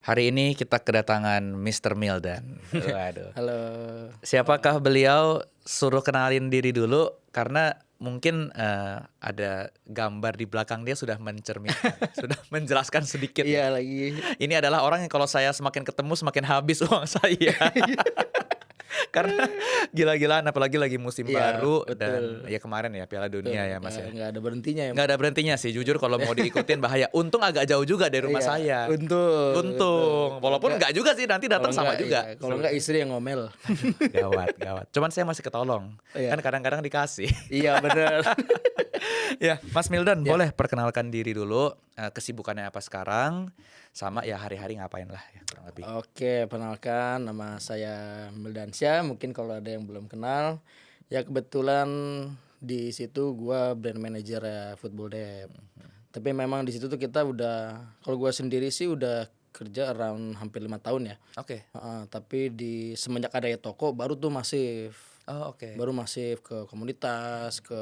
Hari ini kita kedatangan Mr. Mildan. Waduh. Halo. Siapakah beliau? Suruh kenalin diri dulu karena mungkin ada gambar di belakang dia sudah mencerminkan, sudah menjelaskan sedikit ya. Iya lagi. Ini adalah orang yang kalau saya semakin ketemu semakin habis uang saya. Karena gila-gilaan apalagi lagi musim Iya, baru betul. dan ya kemarin ya Piala Dunia ya Mas ya. Nggak ada berhentinya ya. Nggak ada berhentinya sih, jujur kalau mau diikutin bahaya. Untung agak jauh juga dari rumah Iya, saya. untung. Walaupun enggak juga sih, nanti datang Kalau sama nggak, juga. iya. Kalau nggak istri yang ngomel. Gawat. Cuman saya masih ketolong. Iya. Kan kadang-kadang dikasih. Iya benar. Ya, Mas Mildan, Ya. boleh perkenalkan diri dulu, kesibukannya apa sekarang, sama ya hari-hari ngapain lah ya kurang lebih. Oke, perkenalkan nama saya Mildansyah. Mungkin kalau ada yang belum kenal, ya kebetulan di situ gua brand manager ya Football Dev. Tapi memang di situ tuh kita udah, kalau gua sendiri sih udah kerja around hampir 5 tahun ya. Oke. Tapi di semenjak adanya toko baru tuh masif. Oh, oke. Baru masif ke komunitas, ke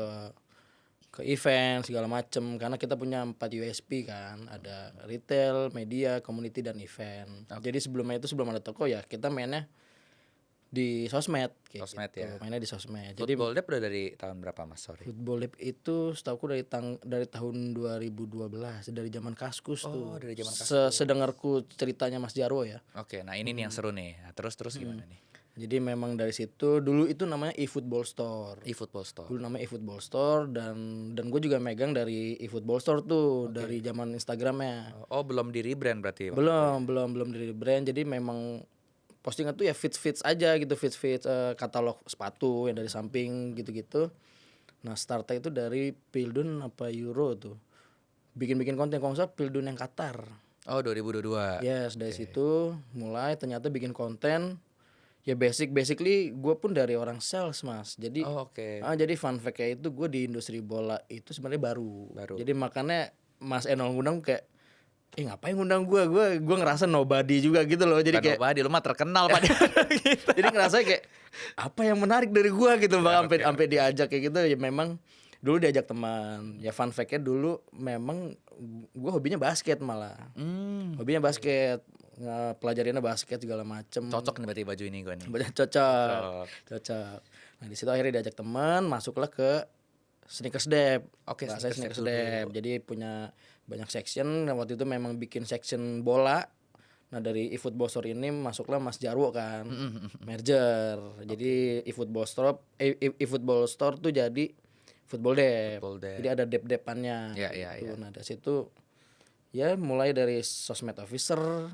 event segala macem, karena kita punya 4 USP kan, ada retail, media, community, dan event. Jadi sebelumnya itu sebelum ada toko ya kita mainnya di sosmed kayak Sosmed gitu. ya. Mainnya di sosmed. Jadi Football Dev udah dari tahun berapa Mas? Sorry. Football Lab itu setauku dari tahun 2012, dari zaman Kaskus tuh. Oh, dari zaman Kaskus. Sedengarku ceritanya Mas Jarwo ya. Oke, nah ini nih yang seru nih. Nah, terus gimana nih? Jadi memang dari situ dulu itu namanya eFootball Store. eFootball Store. Dulu namanya eFootball Store dan gue juga megang dari eFootball Store tuh dari zaman Instagramnya. Oh, belum di rebrand berarti. Belum dari brand. Jadi memang postingan tuh ya fits aja gitu, fits katalog sepatu yang dari samping gitu-gitu. Nah startnya itu dari Pildun apa Euro tuh, bikin konten kalau nggak salah Pildun yang Qatar. Oh, 2022. Yes, dari situ mulai ternyata bikin konten. Ya basically gue pun dari orang sales Mas. Jadi Oh, oke. jadi fun fact-nya itu gue di industri bola itu sebenarnya baru. Baru. Jadi makanya Mas Enol ngundang kayak ngapain ngundang gue ngerasa nobody juga gitu loh. Jadi kayak Di rumah terkenal Pak. Gitu. jadi ngerasa kayak apa yang menarik dari gue gitu bang, sampai diajak kayak gitu. Ya memang dulu diajak teman. Ya fun fact-nya dulu memang gue hobinya basket malah. Hobinya basket, pelajariannya basket segala macem. Cocok nih berarti baju ini gue nih. Cocok. Nah di situ akhirnya diajak teman, masuklah ke Sneakers Dev. Oke, Saya Sneakers Sneakers Dev Dev. Jadi punya banyak section. Dan waktu itu memang bikin section bola. Nah dari eFootball Store ini masuklah Mas Jarwo kan, merger. Jadi eFootball Store tuh jadi Football Dev. Jadi ada depannya. Ya. Nah dari situ ya mulai dari sosmed officer,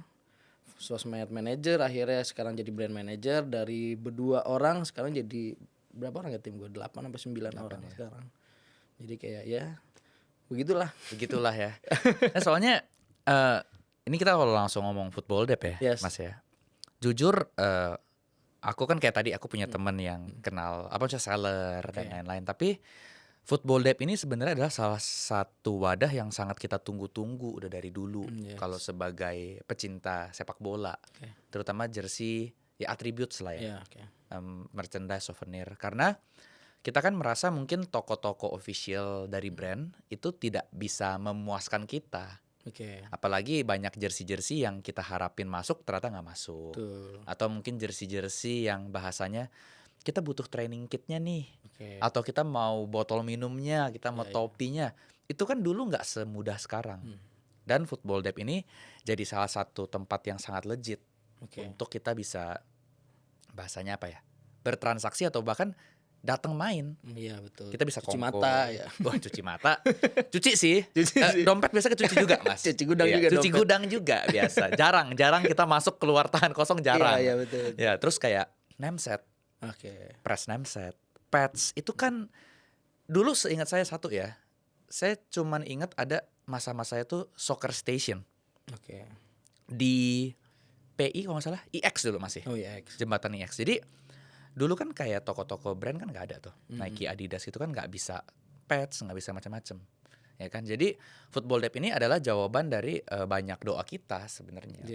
sosmed manager, akhirnya sekarang jadi brand manager. Dari berdua orang sekarang jadi berapa orang ya tim gue? 8 sampai 9 orang ya sekarang. Jadi kayak ya begitulah ya. Nah, soalnya ini kita kalau langsung ngomong Football Dev ya, Yes. Mas ya. Jujur aku kan kayak tadi aku punya teman yang kenal seller dan lain-lain, tapi Football Dev ini sebenarnya adalah salah satu wadah yang sangat kita tunggu-tunggu udah dari dulu. Yes. Kalau sebagai pecinta sepak bola, terutama jersey ya attributes lah ya. Merchandise, souvenir. Karena kita kan merasa mungkin toko-toko official dari brand itu tidak bisa memuaskan kita. Apalagi banyak jersey-jersey yang kita harapin masuk ternyata nggak masuk. Betul. Atau mungkin jersey-jersey yang bahasanya kita butuh training kitnya nih. Atau kita mau botol minumnya, kita mau topinya. Itu kan dulu nggak semudah sekarang. Dan Football Dev ini jadi salah satu tempat yang sangat legit untuk kita bisa bahasanya apa ya, bertransaksi atau bahkan datang main. Iya betul. Kita bisa cuci kongko. mata ya. Wah, cuci mata. Cuci sih. Dompet biasa kecuci juga, Mas. Cuci gudang Iya, juga cuci dompet. gudang juga biasa. Jarang kita masuk keluar tangan kosong jarang. Iya betul. Ya, terus kayak name set, press name set, pads itu kan dulu seingat saya satu ya. Saya cuman ingat ada masa-masa itu Soccer Station. Di PI kalau nggak salah, IX dulu masih. Oh iya. Jembatan IX. Jadi dulu kan kayak toko-toko brand kan nggak ada tuh. Nike, Adidas itu kan nggak bisa pads, nggak bisa macam-macam. Ya kan. Jadi Football Dev ini adalah jawaban dari banyak doa kita sebenarnya.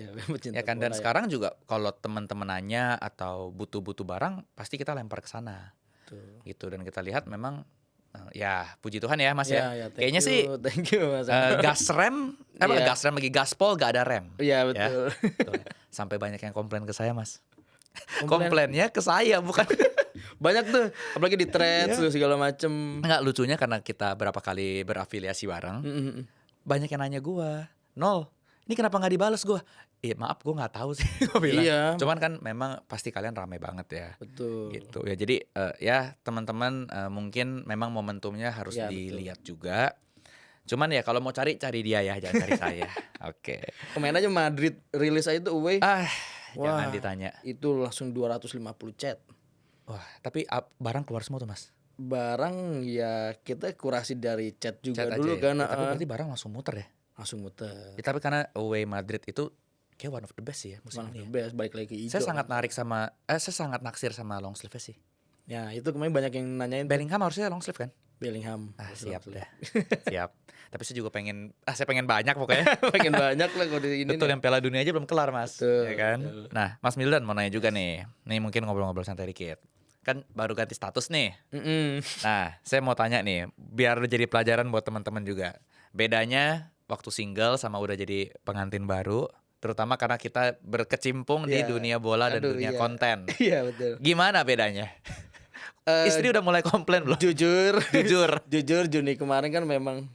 Ya kan. Dan sekarang juga kalau teman-teman nanya atau butuh barang, pasti kita lempar ke sana. Gitu. Dan kita lihat memang Ya puji Tuhan ya Mas Ya, ya. ya, Kayaknya sih thank you Mas. gas rem Iya. gas rem lagi gaspol gak ada rem. Iya, Ya, betul. betul. Sampai banyak yang komplain ke saya Mas. Komplain. Komplainnya ke saya bukan. Banyak tuh, apalagi di threads Iya. segala macem. Enggak, lucunya karena kita berapa kali berafiliasi bareng, banyak yang nanya gua, "Nol, ini kenapa nggak dibales?" Gua, maaf gua nggak tahu sih." Gua bilang. Iya. Cuman kan memang pasti kalian rame banget ya. Betul. Gitu ya. Jadi ya teman-teman mungkin memang momentumnya harus Ya, betul. dilihat juga. Cuman ya kalau mau cari dia ya, jangan cari saya. Oke. Kemarin aja Madrid rilis aja tuh away. Jangan ditanya. Itu langsung 250 chat. Wah, tapi barang keluar semua tuh Mas. Barang ya kita kurasi dari chat juga Chat dulu aja ya? kan. Tapi berarti barang langsung muter ya? Langsung muter. Ya, tapi karena away Madrid itu kayak one of the best sih ya musim One of ini. the best, balik lagi ke hijau. Saya sangat naksir sama long sleeve sih. Ya itu kemarin banyak yang nanyain tuh. Bellingham harusnya long sleeve kan? Bellingham. Siap dah. Siap. Tapi saya juga saya pengen banyak pokoknya. Makin banyak lah kalau di ini. Betul, yang Piala Dunia aja belum kelar Mas. Betul, Ya kan? betul. Nah, Mas Mildan mau nanya juga nih. Nih mungkin ngobrol-ngobrol santai dikit. Kan baru ganti status nih. Nah, saya mau tanya nih, biar jadi pelajaran buat teman-teman juga. Bedanya waktu single sama udah jadi pengantin baru, terutama karena kita berkecimpung di Iya. dunia bola dan Aduh, dunia iya. konten. Iya betul. Gimana bedanya? Istri udah mulai komplain belum? Jujur. Jujur. Jujur Juni kemarin kan memang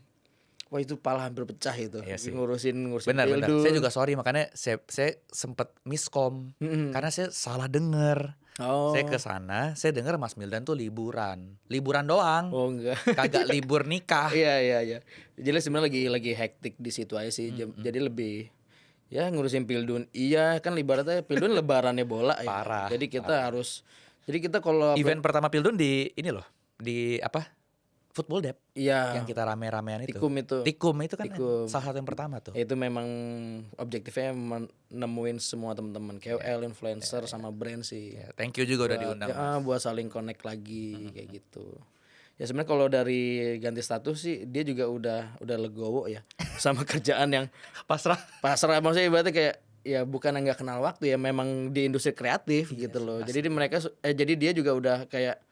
wah itu pala hampir pecah itu. Iya sih. Ngurusin Benar. Pildun. Saya juga sorry, makanya saya sempet miskom karena saya salah denger. Oh. Saya ke sana, saya dengar Mas Mildan tuh liburan doang, Oh enggak. kagak libur nikah. Iya. Jadi sebenarnya lagi hektik di situ aja sih. Jadi lebih ya ngurusin Pildun. Iya kan ibaratnya Pildun lebarannya bola ya. Parah, Jadi kita harus. Jadi kita kalau Event pertama Pildun di ini loh, di apa? Football Dep iya yang kita rame-ramean itu. Tikum itu. Tikum itu kan Tikum. salah satu yang pertama tuh. Itu memang objektifnya nemuin semua teman-teman KOL, influencer sama brand sih. Ya, thank you juga udah diundang. Ya, buat saling connect lagi kayak gitu. Ya sebenarnya kalau dari ganti status sih dia juga udah legowo ya sama kerjaan yang Pasrah. maksudnya ibaratnya kayak ya bukan nggak kenal waktu ya, memang di industri kreatif gitu loh. Jadi jadi dia juga udah kayak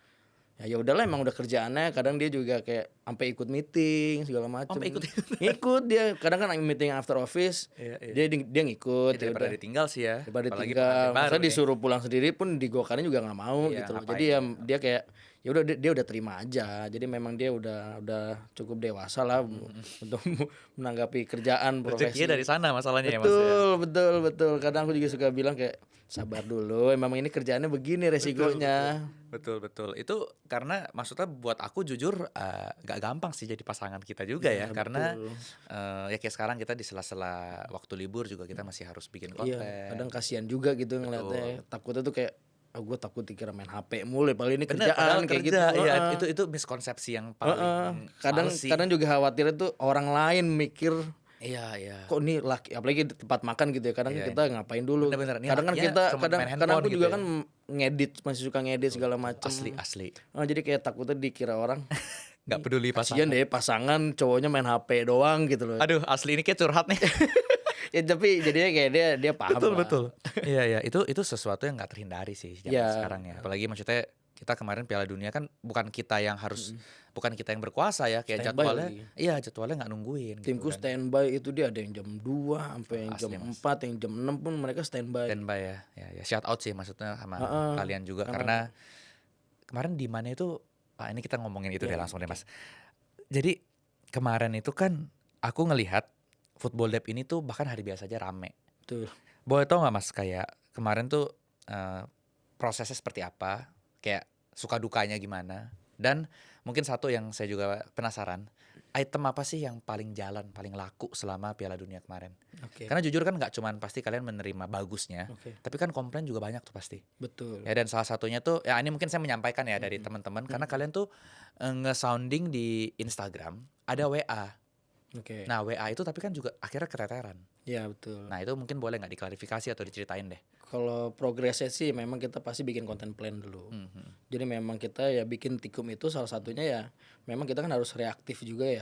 ya udahlah, emang udah kerjaannya. Kadang dia juga kayak sampai ikut meeting segala macam. Ikut dia kadang kan meeting after office. Iya. Dia ngikut. Ya, daripada ditinggal sih ya. Daripada Apalagi ditinggal, pengantin baru masa nih. disuruh pulang sendiri pun digokarin juga nggak mau Iya, gitu loh. ngapain Jadi ya dia kayak ya udah dia udah terima aja. Jadi memang dia udah cukup dewasa lah untuk menanggapi kerjaan profesi. Rezekinya dari sana masalahnya ya Mas ya. Betul. Kadang aku juga suka bilang kayak sabar dulu, emang ini kerjaannya begini resikonya. Betul. Itu karena maksudnya buat aku jujur gak gampang sih jadi pasangan kita juga ya. Karena ya kayak sekarang kita di sela-sela waktu libur juga kita masih harus bikin konten. Iya, kadang kasihan juga gitu ngeliatnya. Takutnya tuh kayak gue takut dikira main HP mulu, padahal ini Bener, kerjaan kayak gitu. Iya, itu miskonsepsi yang paling males sih. Kadang juga khawatirnya tuh orang lain mikir Iya. kok nih laki, apalagi di tempat makan gitu ya. Kadang kita ngapain dulu. Bener-bener, ini Kadang kan lakinya kita cuma kadang main aku handphone juga gitu ya. kan ngedit, masih suka ngedit segala macam. Asli. Jadi kayak takutnya dikira orang Gak peduli kasihan pasangan. deh pasangan cowoknya main HP doang gitu loh. Aduh, asli ini kayak curhat nih. Ya tapi jadinya kayak dia paham lah. Betul. Iya, itu sesuatu yang gak terhindari sih zaman Iya. sekarang ya. Apalagi maksudnya kita kemarin Piala Dunia kan bukan kita yang harus bukan kita yang berkuasa ya, kayak Standby jadwalnya. lagi. Iya, jadwalnya nggak nungguin Timku gitu kan. standby itu dia ada yang jam 2 sampai yang Asli, jam Mas. 4, yang jam 6 pun mereka standby. Standby ya. Ya shout out sih maksudnya sama kalian juga karena kemarin di mana itu ini kita ngomongin itu deh langsung deh Mas. Jadi kemarin itu kan aku ngelihat Football Lab ini tuh bahkan hari biasa aja rame. Betul. Boleh tau nggak Mas kayak kemarin tuh prosesnya seperti apa, kayak suka dukanya gimana, dan mungkin satu yang saya juga penasaran, item apa sih yang paling jalan, paling laku selama Piala Dunia kemarin? Oke. Karena jujur kan nggak cuman pasti kalian menerima bagusnya, Oke. tapi kan komplain juga banyak tuh pasti. Betul. Ya dan salah satunya tuh ya ini mungkin saya menyampaikan ya dari teman-teman karena kalian tuh nge-sounding di Instagram ada WA. Oke. Nah WA itu tapi kan juga akhirnya keteteran. Ya betul. Nah itu mungkin boleh nggak diklarifikasi atau diceritain deh. Kalau progresnya sih memang kita pasti bikin konten plan dulu. Jadi memang kita ya bikin Tikum itu salah satunya ya memang kita kan harus reaktif juga ya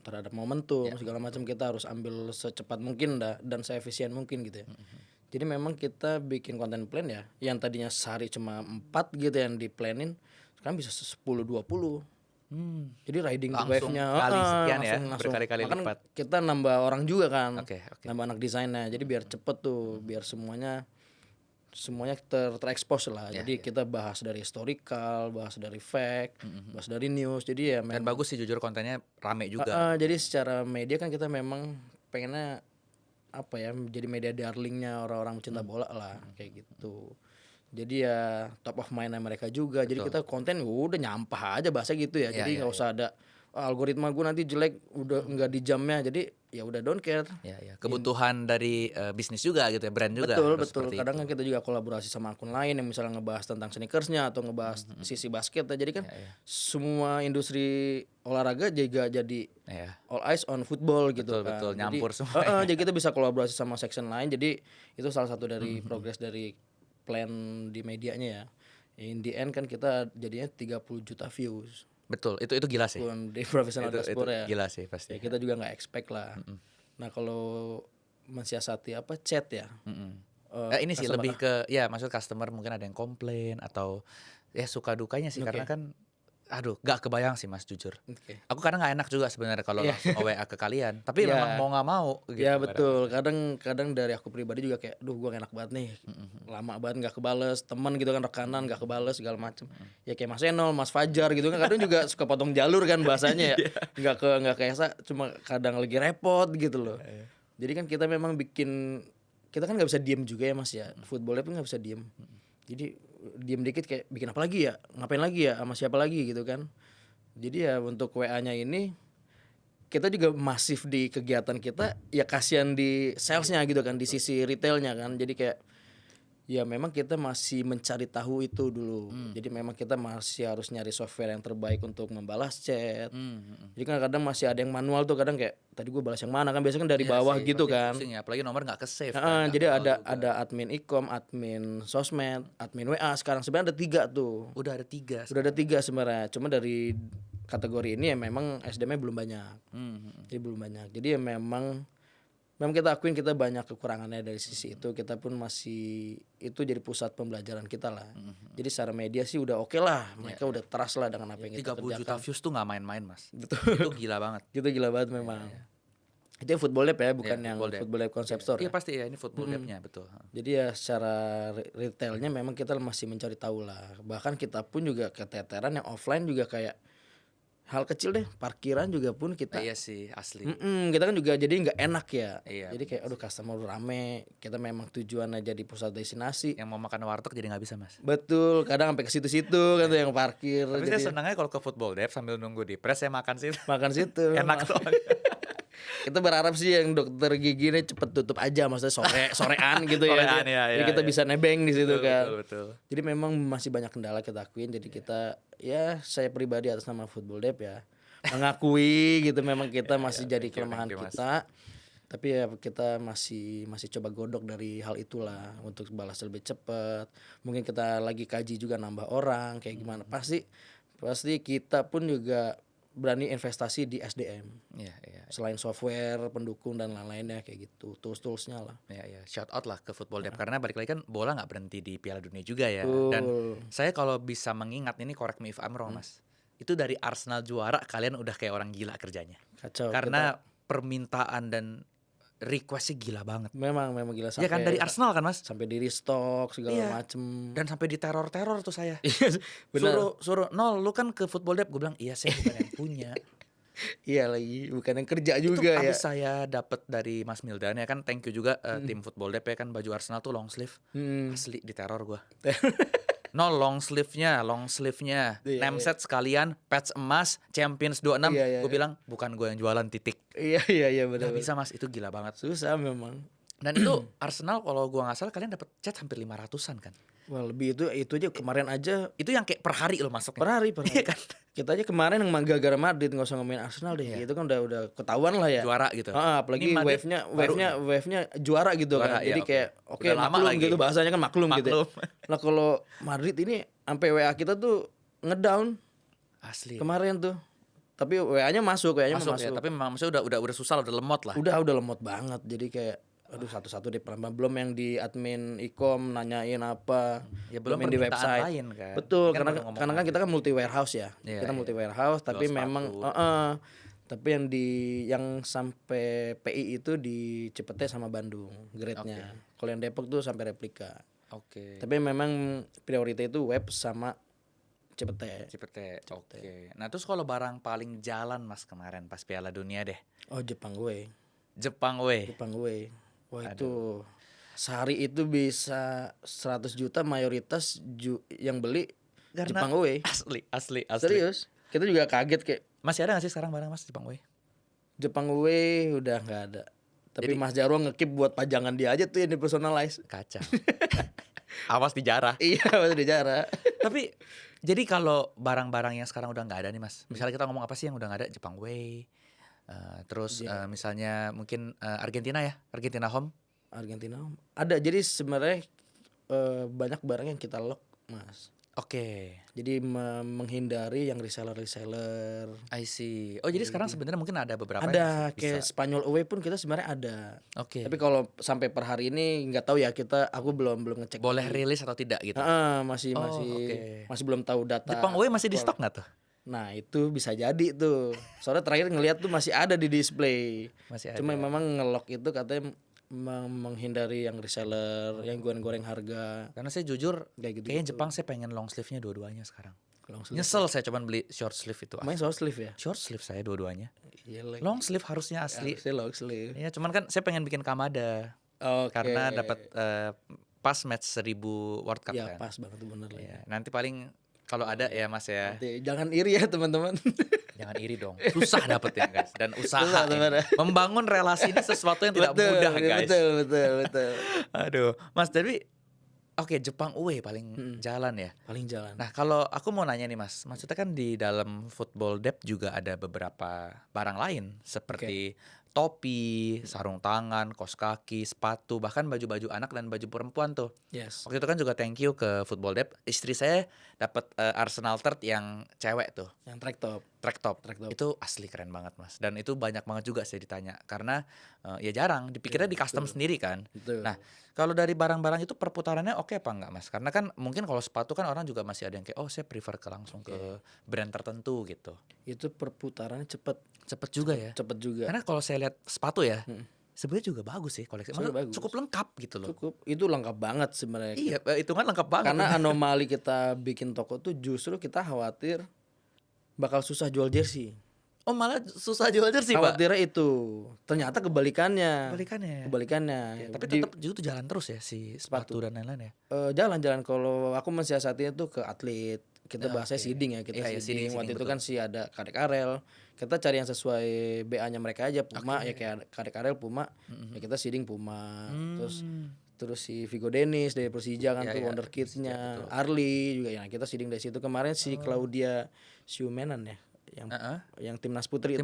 terhadap momentum segala macam, kita harus ambil secepat mungkin dan seefisien mungkin gitu ya. Jadi memang kita bikin konten plan ya yang tadinya sehari cuma 4 gitu yang di planin, sekarang bisa 10-20. Jadi riding the Langsung wave-nya, kali sekian ya, langsung. berkali-kali Makan lipat. kita nambah orang juga kan, Oke. nambah anak desainnya. Jadi biar cepet tuh, biar semuanya terekspos lah. Jadi kita bahas dari historical, bahas dari fact, bahas dari news. Jadi ya Dan memang bagus sih jujur kontennya rame juga. jadi secara media kan kita memang pengennya apa ya, jadi media darlingnya orang-orang pecinta bola lah kayak gitu. Jadi ya top of mind mereka juga. Jadi kita konten udah nyampah aja bahasa gitu ya. Jadi nggak usah ada algoritma gue nanti jelek udah nggak di jamnya. Jadi ya udah don't care. Ya. Kebutuhan dari bisnis juga gitu ya, brand juga. Betul. Kadang kan kita juga kolaborasi sama akun lain yang misalnya ngebahas tentang sneakersnya atau ngebahas sisi basket. Jadi kan semua industri olahraga juga jadi all eyes on football gitu kan. Betul, nyampur semua. Jadi kita bisa kolaborasi sama section lain. Jadi itu salah satu dari progres dari plan di medianya ya. In the end kan kita jadinya 30 juta views. Betul, itu gila sih. Di profesional Itu dashboard ya. gila sih pasti. Ya kita juga nggak expect lah. Nah kalau mensiasati chat ya. Ini sih lebih ke ya maksud customer mungkin ada yang komplain atau ya suka dukanya sih karena kan gak kebayang sih Mas jujur. Aku kadang nggak enak juga sebenarnya kalau langsung WA ke kalian. Tapi memang mau nggak mau. Gitu, ya betul. Kadang dari aku pribadi juga kayak, gue gak enak banget nih. Lama banget nggak kebales. Teman gitu kan rekanan nggak kebales segala macem. Ya kayak Mas Enol, Mas Fajar gitu kan. Kadang juga suka potong jalur kan bahasanya ya. Nggak ke Esa. Cuma kadang lagi repot gitu loh. Jadi kan kita memang kita kan nggak bisa diem juga ya Mas ya. Footballnya pun nggak bisa diem. Jadi diem dikit kayak bikin apa lagi ya, ngapain lagi ya, sama siapa lagi gitu kan. Jadi ya untuk WA-nya ini kita juga masif di kegiatan kita, ya kasihan di salesnya gitu kan, di sisi retailnya kan. Jadi kayak ya memang kita masih mencari tahu itu dulu. Jadi memang kita masih harus nyari software yang terbaik untuk membalas chat. Jadi kan kadang masih ada yang manual tuh, kadang kayak tadi gue balas yang mana kan, biasanya kan dari bawah sih, gitu kan. Pusing ya, apalagi nomor nggak ke save. Jadi ada admin e-com, admin sosmed, admin WA. Sekarang sebenarnya ada 3 tuh. Udah ada 3. Udah ada 3 sebenarnya. Cuma dari kategori ini ya memang SDM-nya belum banyak. Jadi belum banyak. Jadi ya memang kita akuin kita banyak kekurangannya dari sisi itu. Kita pun masih itu jadi pusat pembelajaran kita lah. Jadi secara media sih udah oke lah. Mereka udah trust lah dengan apa yang kita 30 kerjakan. juta views tuh nggak main-main Mas. Betul. Itu gila banget. Itu gila banget memang. Itu yang Football Lab ya, bukan yang Football Lab Concept Store. Iya pasti ya, ini Football Lab-nya betul. Jadi ya secara retailnya memang kita masih mencari tahu lah. Bahkan kita pun juga keteteran yang offline juga kayak hal kecil deh, parkiran juga pun kita. Iya sih asli. Kita kan juga jadi nggak enak ya. Iya, jadi kayak aduh customer rame. Kita memang tujuannya jadi pusat destinasi. Yang mau makan warteg jadi nggak bisa Mas. Betul, kadang sampai ke situ-situ kan tuh yang parkir. Tapi jadi saya senangnya kalau ke Football Lab sambil nunggu di press saya makan situ. makan situ. Enak tuh. Kita berharap sih yang dokter gigi ini cepet tutup aja, maksudnya sorean gitu ya. Sorean, ya, jadi kita bisa nebeng di situ kan. Betul. Jadi memang masih banyak kendala kita akuin. Jadi kita ya saya pribadi atas nama Football Lab ya mengakui gitu memang kita masih jadi kelemahan kita. Tapi ya kita masih coba godok dari hal itulah untuk balas lebih cepat. Mungkin kita lagi kaji juga nambah orang kayak gimana. Pasti kita pun juga berani investasi di SDM. Selain software, pendukung dan lain-lainnya kayak gitu, tools-toolsnya lah. Shout out lah ke Football Lab karena balik lagi kan bola nggak berhenti di Piala Dunia juga ya. Dan saya kalau bisa mengingat ini, correct me if I'm wrong Mas. Itu dari Arsenal juara kalian udah kayak orang gila kerjanya. Kacau. Karena permintaan dan requestnya gila banget. Memang gila sampai. Ya kan dari Arsenal kan Mas. Sampai di restock segala macem. Dan sampai di teror tuh saya. Benar. Suruh Nol lu kan ke Football Lab, gue bilang iya saya bukan yang punya. Iya lagi bukan yang kerja juga itu ya. Habis saya dapat dari Mas Mildan ya kan, thank you juga tim Football Lab ya kan, baju Arsenal tuh long sleeve. Asli di teror gue. Long sleeve-nya, name set sekalian, patch emas, Champions 26. Gue bilang bukan gue yang jualan titik. Iya benar. Gak bisa Mas, itu gila banget. Susah memang. Dan itu Arsenal kalau gue nggak salah kalian dapat chat hampir 500-an kan. Wah lebih itu aja kemarin aja. Itu yang kayak per hari loh masuknya. Per hari. Iya kan? Kita aja kemarin yang gara-gara Madrid nggak usah ngomongin Arsenal deh. Itu kan udah ketahuan lah ya. Juara gitu. Apalagi wave-nya juara gitu kan. Jadi kayak oke, maklum gitu, bahasanya kan maklum gitu. Nah kalau Madrid ini sampai WA kita tuh ngedown. Asli. Kemarin tuh. Tapi WA-nya masuk. Ya, tapi memang maksudnya udah susah, udah lemot lah. Udah lemot banget. Jadi kayak Aduh, satu-satu deh pelan-pelan. Belum yang di admin e-com nanyain apa. Ya belum yang di permintaan website. lain kan. Betul, Ini kan karena baru ngomong karena kan kita kan multi warehouse ya. Iya, Kita iya. multi warehouse, tapi Jual memang sepatu. tapi yang sampai PI itu di Cipete sama Bandung grade-nya. Kalau yang Depok tuh sampai replika. Oke. Tapi memang prioritas itu web sama Cipete. Oke. Nah, terus kalau barang paling jalan Mas kemarin pas Piala Dunia deh. Oh, Jepang gue. Jepang weh. Wah, itu sehari itu bisa 100 juta mayoritas yang beli Karena Jepang gue. Asli. Serius. Kita juga kaget kayak Masih ada gak sih sekarang barang Mas Jepang weh? Jepang gue udah nggak ada. Tapi Mas Jarwo ngekip buat pajangan dia aja tuh yang di personalize. Kacau. Awas dijarah. Iya, masih dijarah. Tapi jadi kalau barang-barang yang sekarang udah nggak ada nih Mas. Misalnya kita ngomong apa sih yang udah nggak ada? Jepang Way. Terus misalnya mungkin Argentina ya, Argentina Home. Argentina ada. Jadi sebenarnya banyak barang yang kita lock, Mas. Oke. Jadi menghindari yang reseller. I see. Oh jadi sekarang sebenarnya mungkin ada beberapa Ada yang kayak Spanyol away pun kita sebenarnya ada. Oke. Tapi kalau sampai per hari ini nggak tahu ya, aku belum ngecek. Boleh rilis atau tidak gitu. Masih belum tahu data. Jepang Way masih di stok nggak tuh? Nah itu bisa jadi tuh. Soalnya terakhir ngelihat tuh masih ada di display. Masih ada. Cuma memang ngelock itu katanya menghindari yang reseller, yang goreng-goreng harga. Karena saya jujur Kayak gitu. kayaknya Jepang saya pengen long sleeve-nya dua-duanya sekarang. Long sleeve. Nyesel saya cuman beli short sleeve itu. Main short sleeve ya? Short sleeve saya dua-duanya. Iya, Long sleeve harusnya asli. Harusnya long sleeve. Ya cuman kan saya pengen bikin Kamada. Oke. Karena dapat pas match 1000 World Cup Ya kan. pas banget tuh, bener lah. Ya, nanti paling kalau ada ya Mas ya. Nanti jangan iri ya teman-teman. Jangan iri dong. Susah dapetnya guys. Dan usaha Susah, ini. Membangun relasi ini sesuatu yang tidak mudah guys. Betul. Aduh, Mas tapi oke, Jepang away paling jalan ya. Paling jalan. Nah, kalau aku mau nanya nih Mas, maksudnya kan di dalam football depth juga ada beberapa barang lain seperti topi, sarung tangan, kaos kaki, sepatu, bahkan baju-baju anak dan baju perempuan tuh. Yes. Waktu itu kan juga thank you ke Football Depth. Istri saya dapat Arsenal Third yang cewek tuh, Yang track top. track top. Itu asli keren banget Mas. Dan itu banyak banget juga saya ditanya karena ya jarang dipikirnya di custom sendiri kan. Betul. Nah, kalau dari barang-barang itu perputarannya oke apa enggak Mas? Karena kan mungkin kalau sepatu kan orang juga masih ada yang kayak saya prefer langsung ke brand tertentu gitu. Itu perputarannya cepet Cepet juga ya. juga. Karena kalau saya lihat sepatu ya, sebenarnya juga bagus sih koleksi. Sebenarnya Maksudnya bagus. cukup lengkap gitu loh. Cukup. Itu lengkap banget sebenarnya. Iya, hitungan lengkap banget. Karena anomali kita bikin toko tuh justru kita khawatir bakal susah jual jersey. Oh malah susah jual jersey Pak? Khawatirnya itu. Ternyata kebalikannya. Ya, tapi tetap juga tuh jalan terus ya si sepatu dan lain-lain ya. Jalan-jalan kalau aku mensiasatinya tuh ke atlet. Kita bahasnya seeding ya, kita seeding. Waktu itu kan ada Kadek Arel. Kita cari yang sesuai BA-nya mereka aja. Puma ya kayak Kadek Arel Puma. Ya kita seeding Puma. Terus si Vigo Dennis dari Persija kan tuh wonderkid-nya. Arli juga ya kita seeding dari situ. Kemarin si Claudia Siumenan ya. Yang timnas putri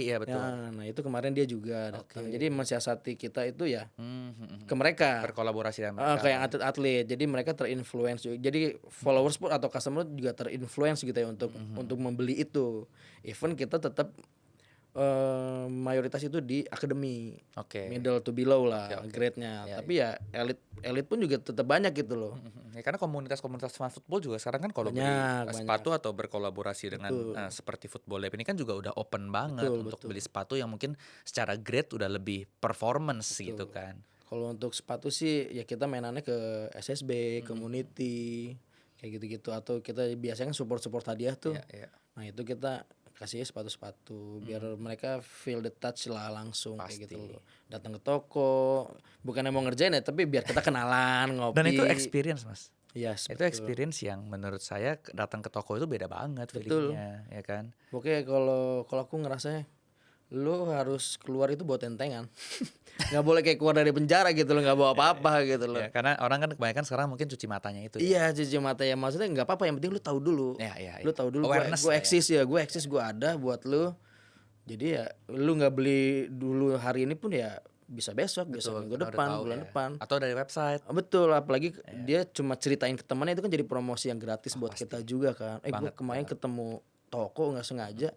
Ya betul. Ya, nah itu kemarin dia juga datang. Jadi mensiasati kita itu ya ke mereka. Berkolaborasi dengan mereka. Kayak atlet-atlet. Jadi mereka terinfluence. Jadi followers pun atau customer juga terinfluence gitu ya untuk membeli itu. Even kita tetap mayoritas itu di akademi. Middle to below lah grade-nya. Tapi ya elit pun juga tetap banyak gitu loh. Ya, karena komunitas-komunitas fan football juga sekarang kan kalau beli sepatu atau berkolaborasi dengan seperti Football Lab ini kan juga udah open banget untuk beli sepatu yang mungkin secara grade udah lebih performance gitu kan. Kalau untuk sepatu sih ya kita mainannya ke SSB, community kayak gitu-gitu, atau kita biasanya kan support hadiah tuh. Nah itu kita kasih sepatu-sepatu biar mereka feel the touch lah langsung. Kayak gitu loh. Datang ke toko, bukannya mau ngerjain ya, tapi biar kita kenalan, ngopi. Dan itu experience Mas. Yes, itu experience yang menurut saya datang ke toko itu beda banget feelingnya, ya kan. Pokoknya kalau aku ngerasanya lu harus keluar itu bawa tentengan. Nggak boleh kayak keluar dari penjara gitu loh, nggak bawa apa-apa gitu loh. Ya, karena orang kan kebanyakan sekarang mungkin cuci matanya itu. Iya, cuci mata ya, maksudnya nggak apa-apa, yang penting lu tahu dulu. Lu tahu dulu gue eksis ya, gue ada buat lu. Jadi ya lu nggak beli dulu hari ini pun ya bisa besok, bisa minggu depan, bulan depan. Atau dari website. Betul, apalagi dia cuma ceritain ke temannya, itu kan jadi promosi yang gratis buat kita juga kan. Gue kemarin ketemu toko nggak sengaja,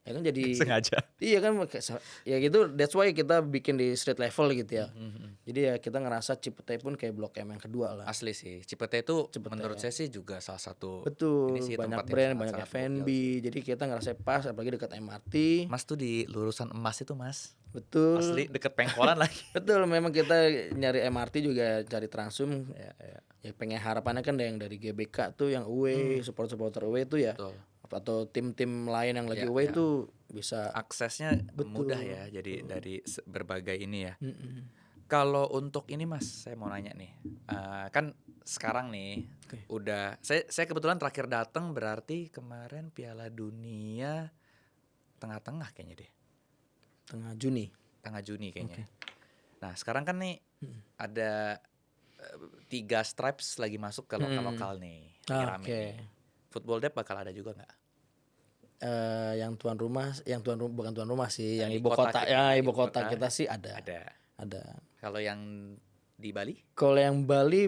Ya kan jadi Sengaja. iya kan ya gitu, that's why kita bikin di street level gitu ya. Jadi ya kita ngerasa Cipete pun kayak Blok M yang kedua lah. Asli sih, Cipete itu Cipete. menurut saya sih juga salah satu Betul, ini sih banyak tempat yang brand, banyak sangat-sangat F&B. gokil. Jadi kita ngerasa pas apalagi dekat MRT. Mas tuh di lurusan emas itu Mas. Betul. Asli deket pengkolan lagi. Betul, memang kita nyari MRT juga cari Transum. Ya, ya. Ya pengen harapannya kan yang dari GBK tuh yang away, supporter away tuh ya. Betul. Atau tim-tim lain yang lagi Ya, away ya. tuh bisa. Aksesnya mudah ya, jadi dari berbagai ini ya. Kalau untuk ini Mas, saya mau nanya nih, kan sekarang nih udah, saya kebetulan terakhir datang berarti kemarin Piala Dunia tengah-tengah kayaknya deh, Tengah Juni. tengah Juni kayaknya. Nah sekarang kan nih ada 3 stripes lagi masuk ke lokal-lokal nih, lagi rame nih. Football Dep bakal ada juga nggak? Yang bukan tuan rumah sih, yang ibu kota kota kita, ya, ibu ibu kota kota. kita sih ada. Ada. Kalau yang di Bali? Kalau yang Bali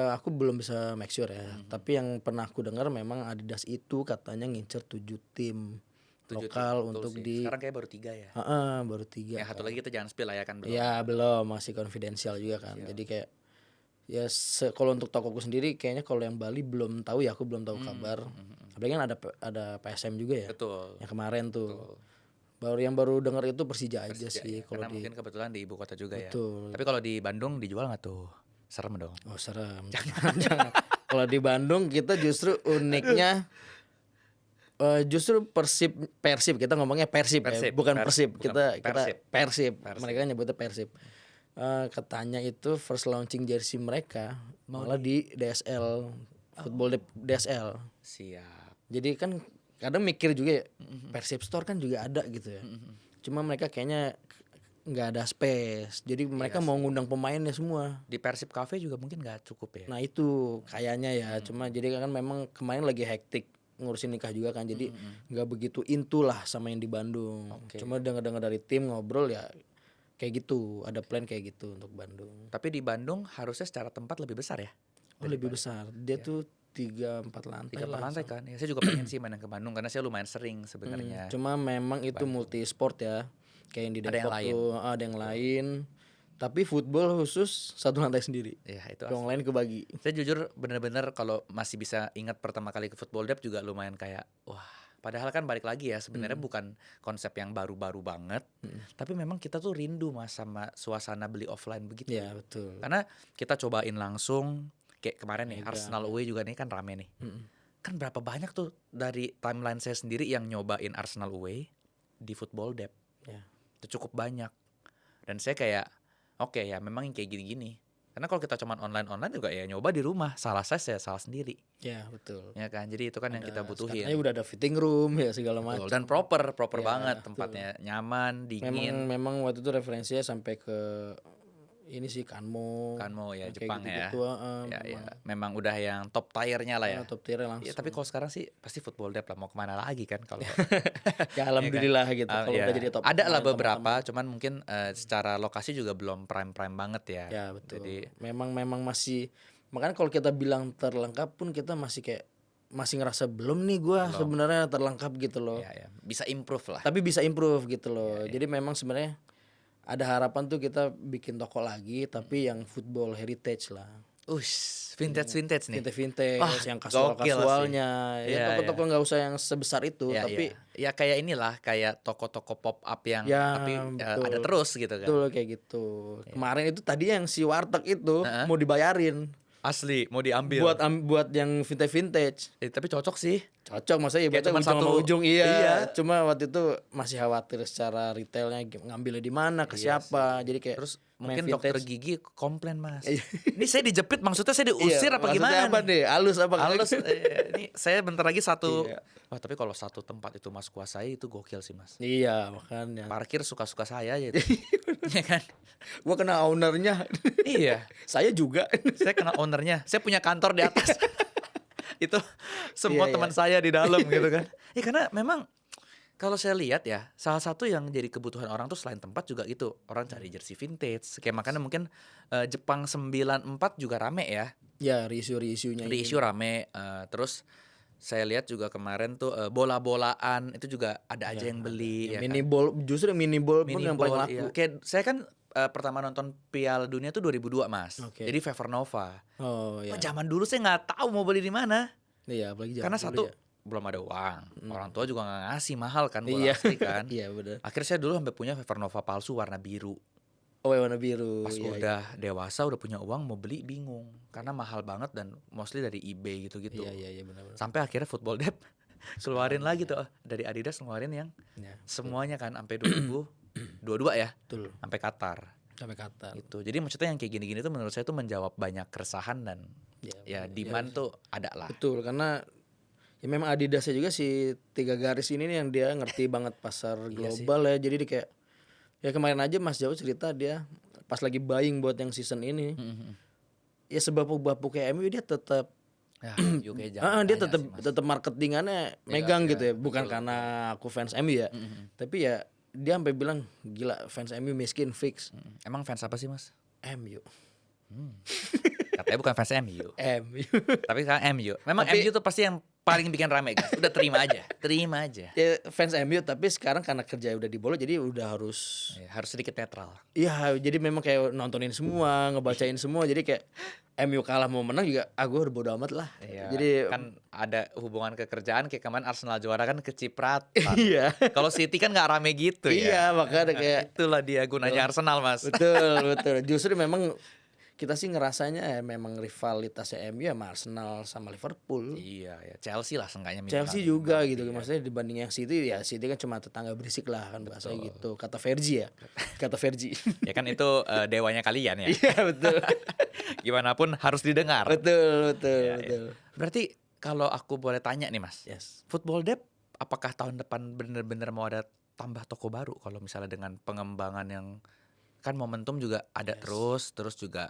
aku belum bisa make sure ya. Tapi yang pernah aku dengar memang Adidas itu katanya ngincer 7 tim 7 lokal tim, betul untuk sih. di Sekarang kayak baru 3 ya. baru 3. Yang satu lagi kita jangan spill lah ya kan belum. Ya belum, masih konfidensial juga kan. Jadi kayak ya kalau untuk tokoku sendiri kayaknya kalau yang Bali belum tahu ya, aku belum tahu kabar. Apalagi kan ada PSM juga ya. Betul. Yang kemarin tuh. Baru dengar itu Persija aja sih kalau Karena mungkin kebetulan di ibu kota juga ya. Betul. Tapi kalau di Bandung dijual nggak tuh? Serem dong. Oh serem. Jangan. Kalau di Bandung kita justru uniknya justru Persib kita ngomongnya Persib ya, bukan Persib. Kita Persib. Mereka nyebutnya Persib. Katanya itu first launching jersey mereka malah di DSL Football DSL. Siap. Jadi kan kadang mikir juga ya, Persib Store kan juga ada gitu ya. Cuma mereka kayaknya nggak ada space. Jadi mereka mau ngundang pemainnya semua. Di Persib Cafe juga mungkin nggak cukup ya. Nah itu kayaknya ya. Cuma jadi kan memang kemarin lagi hektik ngurusin nikah juga kan. Jadi nggak begitu into lah sama yang di Bandung. Cuma dengar-dengar dari tim ngobrol ya kayak gitu. Ada plan kayak gitu untuk Bandung. Tapi di Bandung harusnya secara tempat lebih besar ya. Oh lebih besar. Dia tuh 3-4 lantai 3-4 lah. lantai kan. Ya, saya juga pengen sih main ke Bandung karena saya lumayan sering sebenarnya. Cuma memang itu multi sport ya. Kayak yang di Depok tuh ada yang lain. Tapi football khusus 1 lantai sendiri. Ya itu. Yang lain kebagi. Saya jujur bener-bener kalau masih bisa ingat pertama kali ke Football Dep juga lumayan kayak wah. Padahal kan balik lagi ya sebenarnya bukan konsep yang baru-baru banget. Tapi memang kita tuh rindu Mas sama suasana beli offline begitu. Ya betul. Karena kita cobain langsung kayak kemarin nih Arsenal away juga nih kan rame nih. Kan berapa banyak tuh dari timeline saya sendiri yang nyobain Arsenal away di Football Dep. Ya. Itu cukup banyak. Dan saya kayak oke ya memang yang kayak gini-gini. Karena kalau kita cuman online juga ya nyoba di rumah. Salah saya salah sendiri. Ya betul. Ya kan. Jadi itu kan yang kita butuhin. Sekarang udah ada fitting room ya segala macam. Dan proper banget tempatnya. Nyaman, dingin. Memang waktu itu referensinya sampai ke ini sih Kanmo ya Jepang ya. Ya. Memang udah yang top tier-nya lah ya. Top tier langsung. Ya, tapi kalau sekarang sih pasti Football Dep lah mau kemana lagi kan kalau. Ya alhamdulillah gitu kalau udah jadi top. Ada lah beberapa, cuman mungkin secara lokasi juga belum prime banget ya. Ya betul. Jadi memang masih, makanya kalau kita bilang terlengkap pun kita masih ngerasa belum nih gua sebenarnya terlengkap gitu loh. Ya. Bisa improve lah. Tapi bisa improve gitu loh. Jadi memang sebenarnya ada harapan tuh kita bikin toko lagi tapi yang football heritage lah. Vintage nih. Vintage yang kasualnya. Ya toko-toko nggak usah yang sebesar itu tapi ya kayak inilah kayak toko-toko pop up yang tapi ada terus gitu kan. Betul kayak gitu. Kemarin itu tadi yang si warteg itu mau dibayarin. Asli mau diambil. Buat yang vintage. Tapi cocok sih. Cocok maksudnya ya cuma satu ujung iya. Cuma waktu itu masih khawatir secara retailnya ngambilnya di mana ke siapa. Jadi kayak terus mungkin dokter gigi komplain Mas. Ini saya dijepit maksudnya saya diusir apa gimana? Apa deh? Halus apa? Halus. Ini saya bentar lagi satu. Wah tapi kalau satu tempat itu Mas kuasai itu gokil sih Mas. Iya makanya. Parkir suka-suka saya gitu. Iya kan? Gua kena ownernya. Iya. Saya juga. Saya kena ownernya. Saya punya kantor di atas. Itu semua teman saya di dalam gitu kan. Ya karena memang kalau saya lihat ya, salah satu yang jadi kebutuhan orang tuh selain tempat juga itu orang cari jersey vintage. Kayak makanya mungkin Jepang 94 juga rame ya. Ya reissue-nya. Reissue rame. Terus saya lihat juga kemarin tuh bola-bolaan itu juga ada aja yang beli ya mini kan. ball, justru mini ball pun Mini yang paling ball, laku. iya. Kayak saya kan pertama nonton Piala Dunia tuh 2002 Mas. Oke. Jadi Fever Nova. Oh Wah, ya. zaman dulu saya nggak tahu mau beli di mana. Iya, apalagi Karena dulu satu ya. belum ada uang. Orang tua juga nggak ngasih mahal kan bola Iya. asli kan. Iya benar. Akhirnya saya dulu sampai punya Fever Nova palsu warna biru. Oh, yang warna biru. Pas Iya, udah dewasa udah punya uang mau beli bingung karena mahal banget dan mostly dari eBay gitu-gitu. Iya benar. Sampai akhirnya Football Debt keluarin lagi tuh dari Adidas ngeluarin yang Ya, semuanya kan sampai 2022 ya, betul. sampai Qatar. Sampai kata. Itu. Jadi maksudnya yang kayak gini-gini tuh menurut saya tuh menjawab banyak keresahan dan ya demand tuh ada lah. Betul, karena ya memang Adidasnya juga si 3 garis ini nih yang dia ngerti banget pasar global ya. Jadi dia kayak ya kemarin aja Mas Jawa cerita dia pas lagi buying buat yang season ini. Ya sebapuk-bapuk kayak MU dia tetap Ya, UK jangan dia tanya tetap sih, Mas. tetap marketingannya megang gitu ya. Bukan karena aku fans MU ya. Tapi ya dia sampai bilang gila fans MU miskin fix. Emang fans apa sih Mas? MU. Katanya bukan fans MU. MU. Tapi sekarang MU. Memang MU tuh pasti yang paling bikin rame guys. Udah terima aja. Terima aja. Ya fans MU tapi sekarang karena kerja udah di bola jadi udah harus Ya, harus sedikit netral. iya jadi memang kayak nontonin semua, ngebacain semua jadi kayak MU kalah mau menang juga gue udah bodo amat lah. Iya, Jadi kan ada hubungan kekerjaan kayak kemarin Arsenal juara kan kecipratan. iya. Kalau City kan nggak rame gitu ya. Iya, makanya kayak Itulah dia gunanya Arsenal Mas. betul. Justru memang kita sih ngerasanya memang rivalitasnya MU sama Arsenal sama Liverpool. Iya ya, Chelsea lah seenggaknya minimal. Chelsea juga gitu maksudnya dibanding yang City ya City kan cuma tetangga berisik lah kan bahasanya gitu. Kata Fergie ya. Kata Fergie. Ya kan itu dewanya kalian ya. Iya, betul. Gimana pun harus didengar. betul. Berarti kalau aku boleh tanya nih Mas. Yes. Football Debt apakah tahun depan bener-bener mau ada tambah toko baru kalau misalnya dengan pengembangan yang kan momentum juga ada terus juga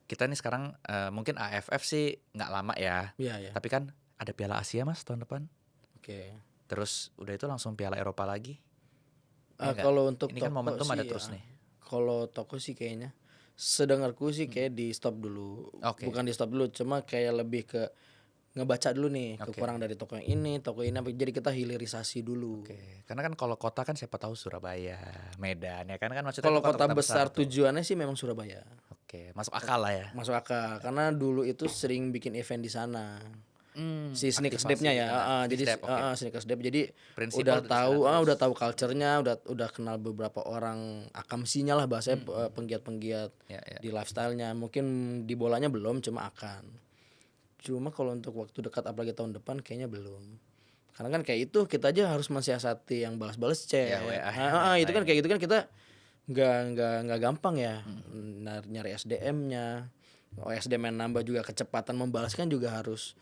kita nih sekarang mungkin AFF sih nggak lama ya. Iya. Tapi kan ada Piala Asia Mas tahun depan. Oke. Terus udah itu langsung Piala Eropa lagi. Ya nggak? Kalau untuk ini kan toko momentum sih ada ya. terus nih. Kalau toko sih kayaknya sedengarku sih kayak di stop dulu. Oke. Bukan di stop dulu, cuma kayak lebih ke ngebaca dulu nih Oke. kekurangan dari toko yang ini, toko ini jadi kita hilirisasi dulu. Oke. Karena kan kalau kota kan siapa tahu Surabaya, Medan ya kan maksudnya Kalau itu kota besar tuh. tujuannya sih memang Surabaya. Oke, masuk akal lah ya. Masuk akal karena dulu itu sering bikin event di sana. Si Sneakers aktivasi, Day-nya ya. Jadi Step, oke. Sneakers Day jadi Prinsipal udah udah tahu sana terus. udah tahu culture-nya, udah kenal beberapa orang akamsinya lah bahasanya penggiat-penggiat Ya. di lifestyle-nya. Mungkin di bolanya belum, cuma akan. Cuma kalau untuk waktu dekat apalagi tahun depan kayaknya belum. Karena kan kayak itu kita aja harus mensiasati yang balas-balas chat. Ya, WA. Itu kan kayak gitu kan kita nggak gampang ya. Nyari SDM-nya. SDM yang nambah juga kecepatan membalaskan juga harus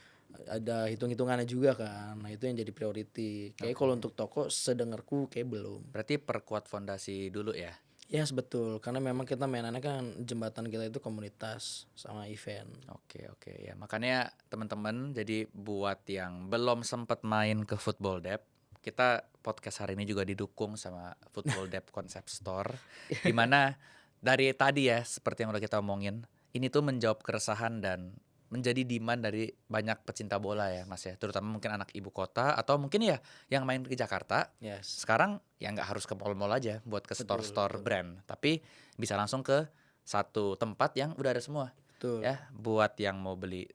ada hitung-hitungannya juga kan. Nah, itu yang jadi priority. Kayak kalau untuk toko sedengarku kayak belum. Berarti perkuat fondasi dulu ya. Yes, betul. Karena memang kita mainannya kan jembatan kita itu komunitas sama event. Oke ya. Makanya teman-teman jadi buat yang belum sempat main ke Football Debt, kita podcast hari ini juga didukung sama Football Debt Concept Store di mana dari tadi ya seperti yang udah kita omongin, ini tuh menjawab keresahan dan menjadi demand dari banyak pecinta bola ya Mas ya, terutama mungkin anak ibu kota atau mungkin ya yang main ke Jakarta. Yes. Sekarang ya nggak harus ke mall-mall aja buat ke store-store brand, tapi bisa langsung ke satu tempat yang udah ada semua. Betul. Ya, buat yang mau beli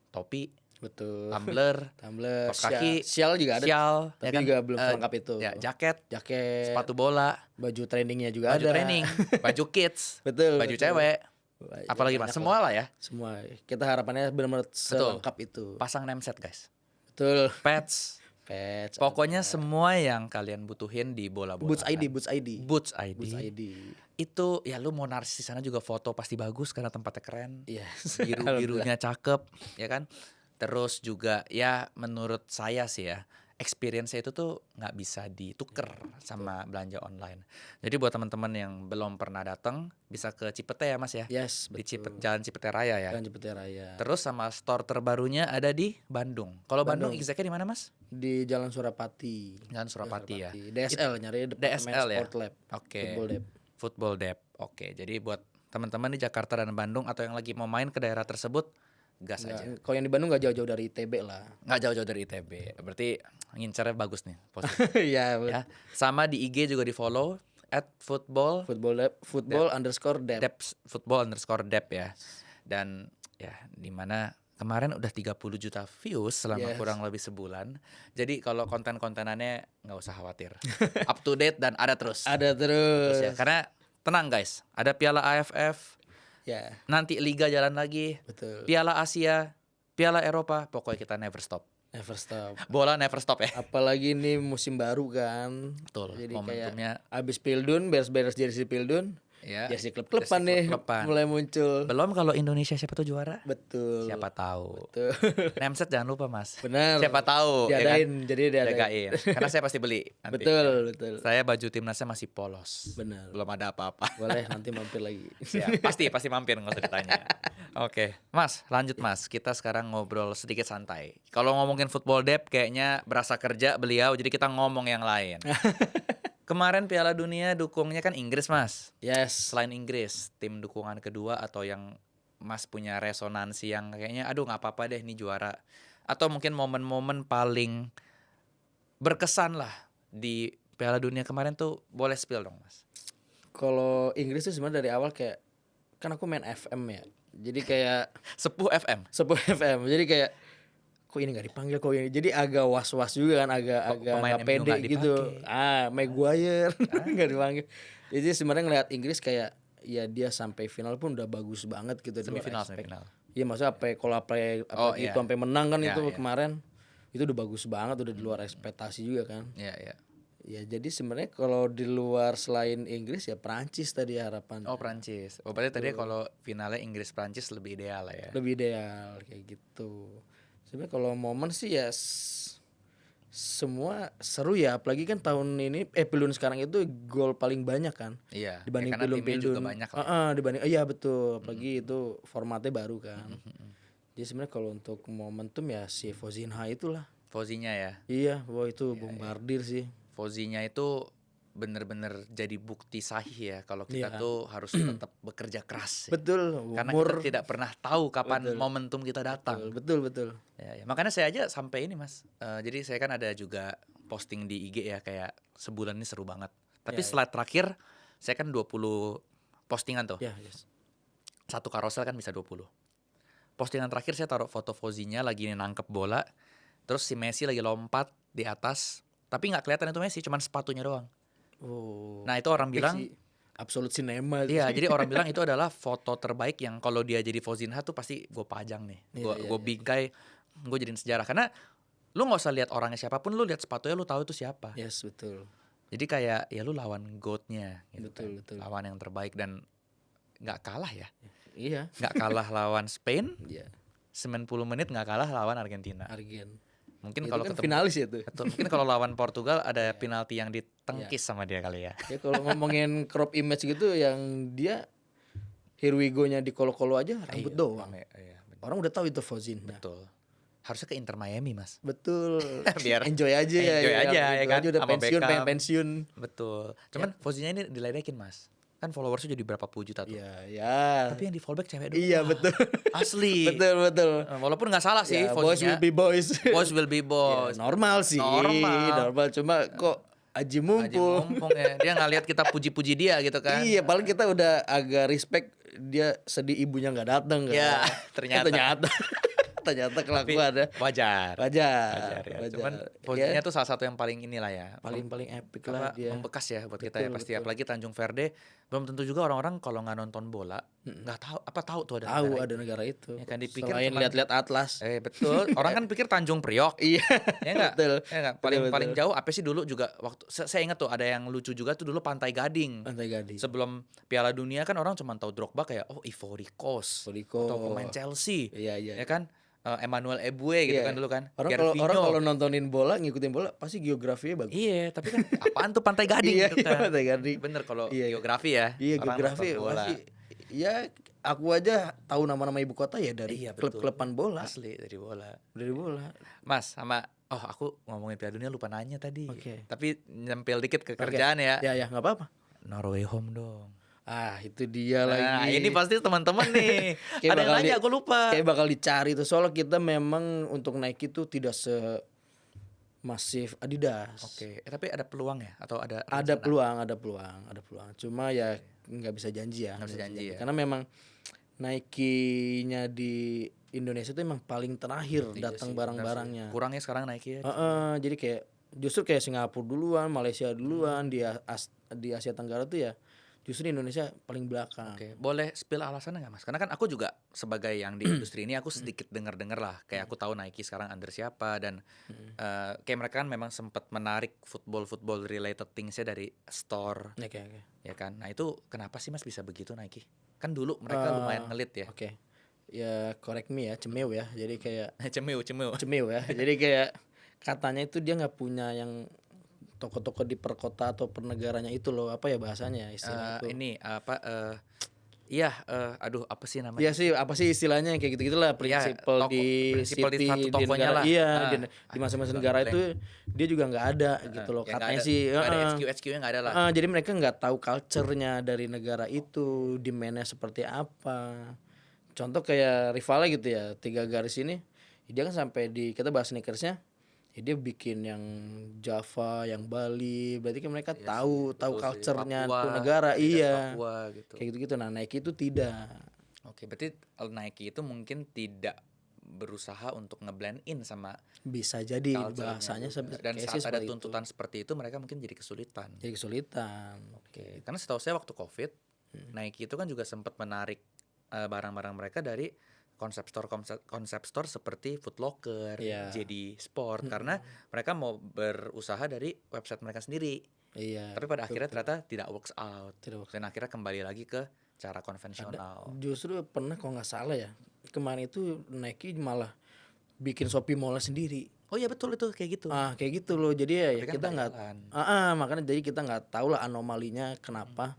topi, Betul. tumbler, Tumbler, kaos kaki, sial juga ada. sial, Tapi juga belum selengkap itu. Ya, jaket, Jaket, sepatu bola, baju trainingnya juga baju ada. training, baju kids, Betul. baju betul. cewek, Banyak apalagi Mas, lah. semua lah ya. Semua. Kita harapannya benar-benar selengkap itu. Pasang name set guys, Betul. pets, Patch. pokoknya semua yang kalian butuhin di bola-bola. Boots ID, Boots ID. Boots ID. Boots ID. Itu ya lu mau narsis di sana juga foto pasti bagus karena tempatnya keren. Yes. Biru-birunya cakep, ya kan? Terus juga ya menurut saya sih ya, experience-nya itu tuh nggak bisa dituker sama belanja online. Jadi buat teman-teman yang belum pernah datang bisa ke Cipete ya Mas ya. Yes, Di betul. Jalan Cipete Raya ya. Jalan Cipete Raya. Terus sama store terbarunya ada di Bandung. Kalau Bandung exactly di mana Mas? Di Jalan Surapati. Jalan Surapati ya. DSL nyari Departemen DSL ya? Sport Lab. Oke. Football Lab. Football Debt. Oke, jadi buat teman-teman di Jakarta dan Bandung atau yang lagi mau main ke daerah tersebut, gas aja. Kalau yang di Bandung nggak jauh-jauh dari ITB lah. Nggak jauh-jauh dari ITB. Berarti ngincernya bagus nih posisi. Iya. Ya. Sama di IG juga di follow @football football_dep ya. Dan ya dimana kemarin udah 30 juta views selama kurang lebih sebulan. Jadi kalau konten-kontenannya nggak usah khawatir. Up to date dan ada terus. Ada terus. Ya, karena tenang guys, ada Piala AFF. Ya. Nanti Liga jalan lagi. Betul. Piala Asia, Piala Eropa, pokoknya kita never stop. Never stop. Bola never stop ya. Apalagi ini musim baru kan. Betul. Jadi Momentumnya kayak abis Pildun, beres-beres jersey Pildun, ya. jersey klub-kluban nih mulai muncul. Belum kalau Indonesia siapa tuh juara? Betul. Siapa tahu. Betul. Nemset jangan lupa Mas. Benar. Siapa tahu. Diadain, ya kan? jadi diadain. Karena saya pasti beli. Nanti. Betul. Saya baju timnasnya masih polos. Benar. Belum ada apa-apa. Boleh nanti mampir lagi. Siap. Pasti mampir, nggak usah ditanya. Oke, Mas, lanjut Mas. Kita sekarang ngobrol sedikit santai. Kalau ngomongin football dep kayaknya berasa kerja beliau, jadi kita ngomong yang lain. Kemarin Piala Dunia dukungnya kan Inggris, Mas. Yes. Selain Inggris, tim dukungan kedua atau yang Mas punya resonansi yang kayaknya aduh nggak apa-apa deh ini juara. Atau mungkin momen-momen paling berkesan lah di Piala Dunia kemarin tuh boleh spill dong, Mas. Kalau Inggris tuh sebenarnya dari awal kayak kan aku main FM ya. Jadi kayak Sepuh FM. Jadi kayak kok ini nggak dipanggil kok ini. Jadi agak was-was juga kan, agak pemain nggak MU pede nggak gitu. dipakai. Maguire nggak dipanggil. Jadi sebenarnya ngeliat Inggris kayak ya dia sampai final pun udah bagus banget gitu. Semifinal. Iya maksudnya itu sampai menang kan itu kemarin. Itu udah bagus banget, udah di luar ekspektasi juga kan. Iya. Ya jadi sebenarnya kalau di luar selain Inggris ya Prancis tadi harapan. Oh Prancis. Oh berarti tadi kalau finalnya Inggris Prancis lebih ideal lah ya. Lebih ideal kayak gitu. Sebenarnya kalau momen sih ya semua seru ya, apalagi kan tahun ini Pildun sekarang itu gol paling banyak kan. Iya. Dibanding ya, Pildun juga banyak lah. dibanding iya betul, apalagi itu formatnya baru kan. Jadi sebenarnya kalau untuk momentum ya si Fozinha itulah. Fozinya ya. Iya, wah itu bombardir sih. Fozinya itu bener-bener jadi bukti sahih ya kalau kita tuh harus tetap bekerja keras. Ya. Betul. Karena kita tidak pernah tahu kapan momentum kita datang. Betul. Ya. Makanya saya aja sampai ini Mas. Jadi saya kan ada juga posting di IG ya kayak sebulan ini seru banget. Tapi slide terakhir saya kan 20 postingan tuh. Ya, yes. Satu karosel kan bisa 20. Postingan terakhir saya taruh foto Fozinya lagi nangkep bola. Terus si Messi lagi lompat di atas. Tapi nggak kelihatan itu Messi, cuman sepatunya doang. Oh. Nah itu orang bilang absolut cinema. Iya, jadi orang bilang itu adalah foto terbaik yang kalau dia jadi Fozinha tuh pasti gue pajang nih. Gue bingkai, gue jadiin sejarah. Karena lu nggak usah lihat orangnya siapapun, lu lihat sepatunya lu tahu itu siapa. Yes, betul. Jadi kayak ya lu lawan GOAT-nya gitu. Betul. Lawan yang terbaik dan nggak kalah ya. Iya. Nggak kalah lawan Spain. Iya. 90 menit nggak kalah lawan Argentina. Mungkin itu kalau kan ketemu finalis ya tuh. Betul. Mungkin kalau lawan Portugal ada penalti yang ditengkis sama dia kali ya. Ya kalau ngomongin crop image gitu yang dia here we go-nya di kolo-kolo aja rambut doang. Iya, orang udah tahu itu Fozin. Betul. Harusnya ke Inter Miami, Mas. Betul. Biar enjoy aja ya kan. Udah pengen pensiun. Betul. Cuman Fozinha ini diledekin, Mas. Kan followersnya jadi berapa puluh juta tuh. Iya. Tapi yang di fallback cewek doang. Iya betul. Asli. betul. Walaupun nggak salah sih. Boys will be boys. Boys will be boys. Normal sih. Normal. Cuma kok Aji mumpung ya. Dia nggak lihat kita puji-puji dia gitu kan. Iya, paling kita udah agak respect dia sedih ibunya nggak datang kan. Ya, ternyata. Ternyata kelakuannya wajar ya. Cuman Fozinha tuh salah satu yang paling inilah ya, paling epic lah dia. Membekas ya buat kita ya pasti. Apalagi Tanjung Verde belum tentu juga orang-orang kalau nggak nonton bola nggak tahu tuh ada negara itu. Ya kan dipikir selain lihat-lihat atlas. Betul. Orang kan pikir Tanjung Priok. Iya. Ya enggak? Betul. Ya enggak? Paling jauh apa sih dulu juga waktu saya ingat tuh ada yang lucu juga tuh dulu Pantai Gading. Sebelum Piala Dunia kan orang cuma tahu Drogba kayak Ivory Coast atau pemain Chelsea. Iya. Ya kan? Emmanuel Eboué gitu kan dulu kan. Orang kalau nontonin bola, ngikutin bola pasti geografinya bagus. Iya, tapi kan apaan tuh Pantai Gading gitu kan. Pantai Gading. Bener kalau geografi ya. Iya, geografi pasti. Ya, aku aja tahu nama-nama ibu kota ya dari klub-kluban bola. Asli dari bola. Mas, sama aku ngomongin Piala Dunia lupa nanya tadi. Tapi nyempil dikit ke kerjaan ya. Ya, enggak apa-apa. Norway home dong. Itu dia Nah, lagi. ini pasti teman-teman nih. Kayak Ada yang bakal nanya, aku lupa. Kayak bakal dicari tuh, soalnya kita memang untuk Nike tuh tidak semasif Adidas. Oke, tapi ada peluang ya atau ada Ada rencana? ada peluang. Cuma ya nggak bisa janji ya. Nggak bisa janji ya. Karena memang Nike-nya di Indonesia tuh emang paling terakhir Iya datang sih, benar sih. barang-barangnya. Kurangnya sekarang Nike ya. Jadi kayak justru kayak Singapura duluan, Malaysia duluan, di Asia Tenggara tuh ya justru di Indonesia paling belakang. Oke, boleh spill alasannya nggak Mas? Karena kan aku juga sebagai yang di industri ini aku sedikit dengar-dengar lah. Kayak aku tahu Nike sekarang under siapa dan kayak mereka kan memang sempat menarik football related thingsnya dari store, Oke. ya kan? Nah itu kenapa sih Mas bisa begitu Nike? Kan dulu mereka lumayan ngelit ya. Oke. Ya correct me ya, cemeu ya. Jadi kayak Cemeu. cemeu ya. Jadi kayak katanya itu dia nggak punya yang toko-toko di perkota atau per negaranya itu loh, apa ya bahasanya istilah itu. Ini apa? Iya, aduh apa sih namanya? Iya sih, apa sih istilahnya kayak gitu-gitulah, Iya, prinsipal toko- di prinsipal di city, satu di tokonya negara. lah. Iya, di Aduh, masing-masing juga negara ngeblank. itu dia juga nggak ada gitu loh Ya nggak katanya ada, sih. nggak ada HQ-nya nggak ada lah. Jadi mereka nggak tahu culture-nya dari negara itu, demand-nya seperti apa. Contoh kayak rivalnya gitu ya, 3 garis ini, dia kan sampai di kita bahas sneakersnya, ya dia bikin yang Java, yang Bali, berarti kan mereka tahu betul sih. culture-nya Papua, tuh negara. Adidas Iya, Papua gitu. kayak gitu-gitu. Nah Nike itu tidak. Oke, berarti Nike itu mungkin tidak berusaha untuk ngeblend in sama Bisa jadi culture-nya bahasanya juga. Dan kayak saat sih ada seperti itu. tuntutan seperti itu mereka mungkin jadi kesulitan. Jadi kesulitan. Oke, karena setahu saya waktu COVID, Nike itu kan juga sempat menarik barang-barang mereka dari konsep store seperti Foot Locker, Iya. JD Sport karena mereka mau berusaha dari website mereka sendiri. Iya. Tapi pada akhirnya ternyata tidak works out. Tidak works Dan akhirnya kembali lagi ke cara konvensional. Justru pernah kalau nggak salah ya, kemarin itu Nike malah bikin Shopee Mall sendiri. Oh iya betul itu kayak gitu. Kayak gitu loh. Jadi ya Tapi kan kita nggak nggak jalan. makanya jadi kita nggak tahu lah anomalinya kenapa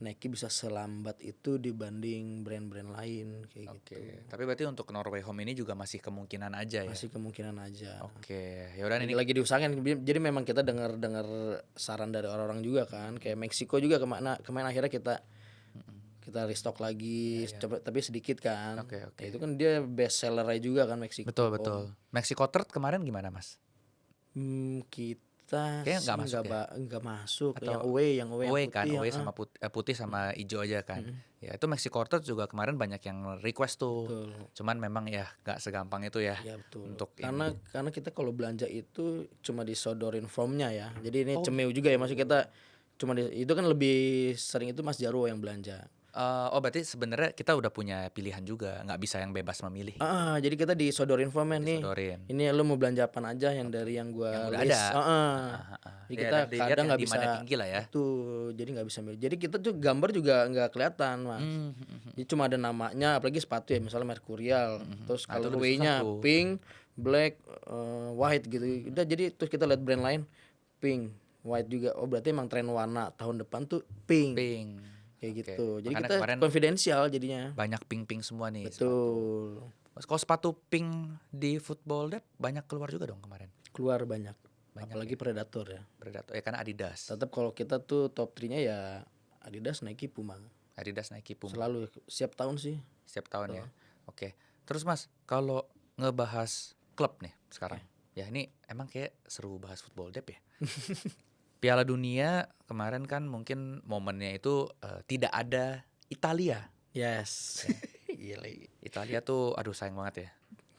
Nike bisa selambat itu dibanding brand-brand lain kayak Oke, gitu. tapi berarti untuk Norway Home ini juga masih kemungkinan aja ya. Masih kemungkinan aja. Oke, ya udah ini Lagi diusahakan. Jadi memang kita dengar saran dari orang-orang juga kan. Kayak Meksiko juga kemarin akhirnya kita restock lagi, coba tapi sedikit kan. Oke. Ya, itu kan dia best seller juga kan Meksiko. betul. Mexico Third kemarin gimana mas? Kita Kayaknya sih nggak masuk ya? nggak masuk. Atau yang away kan, putih, away sama putih sama hijau aja kan. Ya itu Mexico Third juga kemarin banyak yang request tuh. Betul. Cuman memang ya nggak segampang itu ya. Ya betul. Untuk Karena kita kalau belanja itu cuma disodorin formnya ya. Jadi ini cemeu juga ya, maksud kita itu kan lebih sering itu Mas Jarwo yang belanja. berarti sebenarnya kita udah punya pilihan juga, nggak bisa yang bebas memilih. Jadi kita disodorin formnya nih. Disodorin. Ini lu mau belanja apa aja yang dari yang gua Yang udah list. ada. Jadi Ya, kita dan dilihat kadang yang nggak di bisa mana tinggi lah ya. tuh, jadi nggak bisa milih. Jadi kita tuh gambar juga nggak kelihatan Mas. Jadi cuma ada namanya, apalagi sepatu ya, misalnya Mercurial, terus Nah, itu lebih colorway-nya susah tuh. pink, black, white gitu. Udah jadi terus kita lihat brand lain pink, white juga. Oh berarti emang tren warna tahun depan tuh pink. Kayak Oke. gitu. Jadi Makanya kita kemarin konfidensial jadinya. banyak pink semua nih. Betul. Kalau sepatu pink di Football Lab banyak keluar juga dong kemarin. Keluar banyak. Apalagi Predator ya. Predator ya karena Adidas. Tetap kalau kita tuh top 3-nya ya Adidas, Nike, Puma. Adidas, Nike, Puma. Selalu siap tahun sih. Setiap tahun ya. Oke. Terus Mas, kalau ngebahas klub nih sekarang. Ya ini emang kayak seru bahas Football Lab ya. Piala Dunia kemarin kan mungkin momennya itu tidak ada Italia. Yes. Iya lagi. Italia tuh aduh sayang banget ya.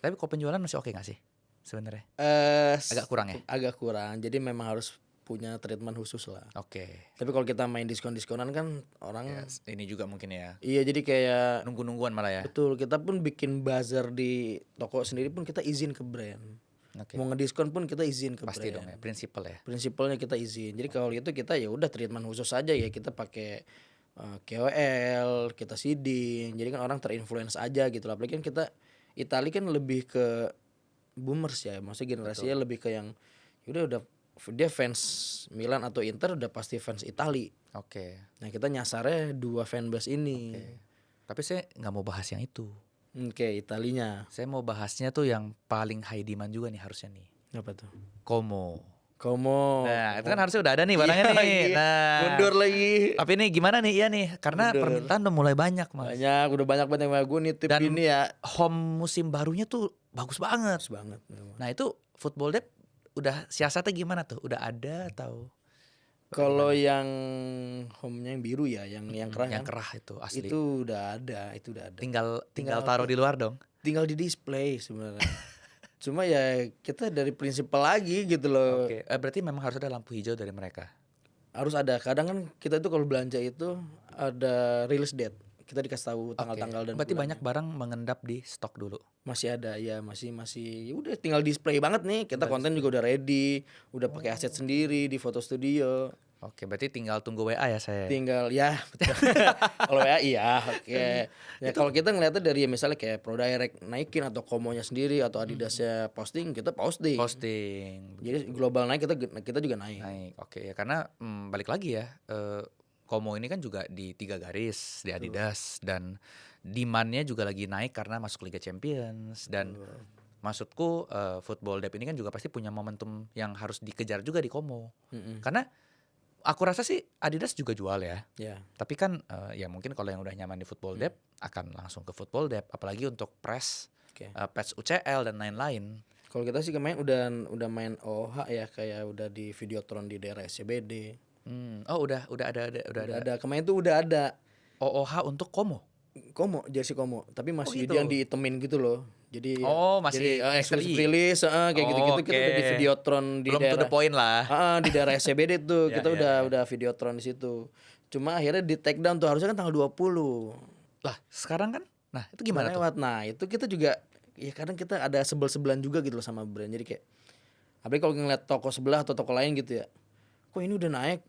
Tapi kok penjualan masih oke gak sih sebenarnya? Agak kurang ya? Agak kurang. Jadi memang harus punya treatment khusus lah. Oke. Tapi kalau kita main diskon-diskonan kan orang Ini juga mungkin ya. iya jadi kayak Nunggu-nungguan malah ya. betul, kita pun bikin buzzer di toko sendiri pun kita izin ke brand. Oke. Mau ngediskon pun kita izin ke Pasti brand. dong ya, prinsipal ya. Prinsipalnya kita izin. Jadi kalau itu kita ya udah treatment khusus aja ya, kita pakai KOL, kita seeding. Jadi kan orang terinfluence aja gitu lah. Apalagi kan kita Itali kan lebih ke boomers ya. Maksudnya generasinya lebih ke yang udah dia fans Milan atau Inter udah pasti fans Itali. Oke. Nah, kita nyasarnya dua fanbase ini. Tapi saya nggak mau bahas yang itu. Oke, Italinya. Saya mau bahasnya tuh yang paling high demand juga nih harusnya nih. Apa tuh? Como. Komo. Nah, itu kan harusnya udah ada nih barangnya Iya, nih. iya. Nah, Mundur lagi. tapi ini gimana nih? Iya nih, karena Mundur. permintaan udah mulai banyak, Mas. Banyak, udah banyak banget yang gue nitip Dan ini ya. home musim barunya tuh bagus banget. Bagus banget. Nah, itu Football Dep udah siasatnya gimana tuh? Udah ada atau Kalau yang home-nya yang biru ya, yang kerah yang kan? kerah itu asli? Itu udah ada. Tinggal taruh di luar dong. Tinggal di display sebenarnya. Cuma ya kita dari prinsipal lagi gitu loh. Oke, berarti memang harus ada lampu hijau dari mereka. Harus ada. Kadang kan kita itu kalau belanja itu ada release date. Kita dikasih tahu Oke. tanggal-tanggal dan Berarti bulannya. banyak barang mengendap di stok dulu. Masih ada ya, masih ya udah tinggal display banget nih. Kita konten juga udah ready, udah pakai aset sendiri di foto studio. Oke, berarti tinggal tunggu WA ya saya. Tinggal ya betul. Kalau ya iya oke. Ya kalau kita ngeliatnya dari misalnya kayak ProDirect naikin atau Komonya sendiri atau Adidasnya posting, kita posting. Posting. Jadi global naik kita juga naik. Naik. Oke, ya karena balik lagi ya. Komo ini kan juga di 3 garis di Adidas dan demand-nya juga lagi naik karena masuk Liga Champions dan maksudku Football Dep ini kan juga pasti punya momentum yang harus dikejar juga di Komo. Karena aku rasa sih Adidas juga jual ya. Ya. Tapi kan ya mungkin kalau yang udah nyaman di Football Dep akan langsung ke Football Dep, apalagi untuk press, Oke. patch UCL dan lain-lain. Kalau kita sih kemarin udah main OH ya, kayak udah di Videotron di daerah SCBD. Oh udah ada. Udah ada. Kemarin tuh udah ada OOH untuk Komo. Komo, jersey Komo, tapi masih gitu. yang diitemin gitu loh. Jadi masih eksklusif misteri. release kayak gitu-gitu kita udah di Oke. Videotron di Belum to daerah the point lah. di daerah SCBD tuh. Ya, Kita ya, udah Videotron di situ. Cuma akhirnya di take down tuh, harusnya kan tanggal 20. Lah sekarang kan, nah itu gimana tuh? Lewat. Nah, itu kita juga ya kadang kita ada sebel-sebelan juga gitu loh sama brand. Jadi kayak apalagi kalau ngeliat toko sebelah atau toko lain gitu ya. Kok ini udah naik?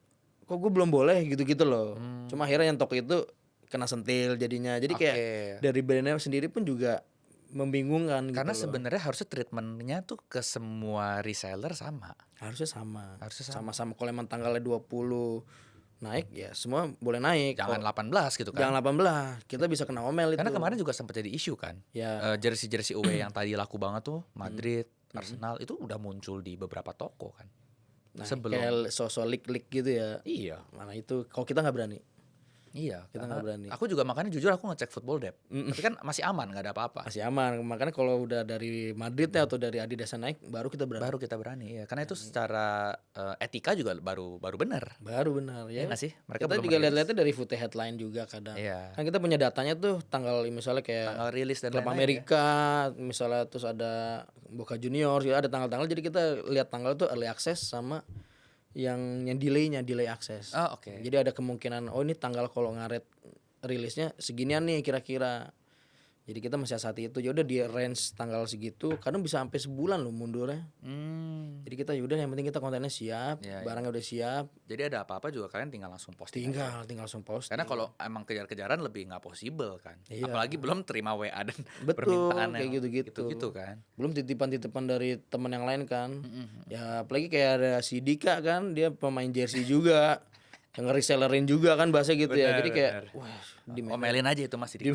Kok gue belum boleh gitu-gitu loh. Cuma akhirnya yang toko itu kena sentil jadinya. Jadi kayak dari brandnya sendiri pun juga membingungkan Karena gitu loh. sebenarnya harusnya treatmentnya tuh ke semua reseller sama. Harusnya sama. Harusnya sama. Sama-sama kalau emang tanggalnya 20 naik ya semua boleh naik. Jangan Kok 18 gitu kan. jangan 18. Kita bisa kena omel itu. Karena kemarin juga sempat jadi isu kan. Ya. Jersey away yang tadi laku banget tuh Madrid, Arsenal itu udah muncul di beberapa toko kan. Nah, sebelum. kayak sosok lik-lik gitu ya. Iya. Mana itu kalau kita nggak berani. Iya, Kita nggak berani. Aku juga makanya jujur aku ngecek Football Dep. Tapi kan masih aman, nggak ada apa-apa. Masih aman. Makanya kalau udah dari Madrid ya atau dari Adidas naik baru kita berani. Baru kita berani ya. Karena itu secara etika juga baru benar. Baru benar Ya ya. nggak sih? Mereka Kita belum juga rilis. lihat-lihatnya dari footage headline juga kadang. Iya. Kan kita punya datanya tuh tanggal misalnya kayak Tanggal rilis dan klub lain-lain Amerika misalnya, terus ada Boca Juniors ya, ada tanggal-tanggal, jadi kita lihat tanggal tuh early access sama yang delay access. Oh, oke. Jadi ada kemungkinan ini tanggal kalau ngaret rilisnya seginian nih kira-kira. Jadi kita mensiasati itu. Ya udah di range tanggal segitu, kadang bisa sampai sebulan loh mundurnya. Jadi kita yaudah yang penting kita kontennya siap, Iya, barangnya udah siap, Jadi ada apa-apa juga kalian tinggal langsung posting. aja. tinggal langsung post. Karena kalau emang kejar-kejaran lebih nggak possible kan. Iya. Apalagi belum terima WA dan Betul, permintaan kayak yang gitu-gitu. gitu kan. Belum titipan-titipan dari teman yang lain kan. Ya apalagi kayak ada si Dika kan, dia pemain jersey juga. Yang resellerin juga kan bahasa gitu ya. Benar, Jadi kayak benar. wah, Omelin aja itu masih.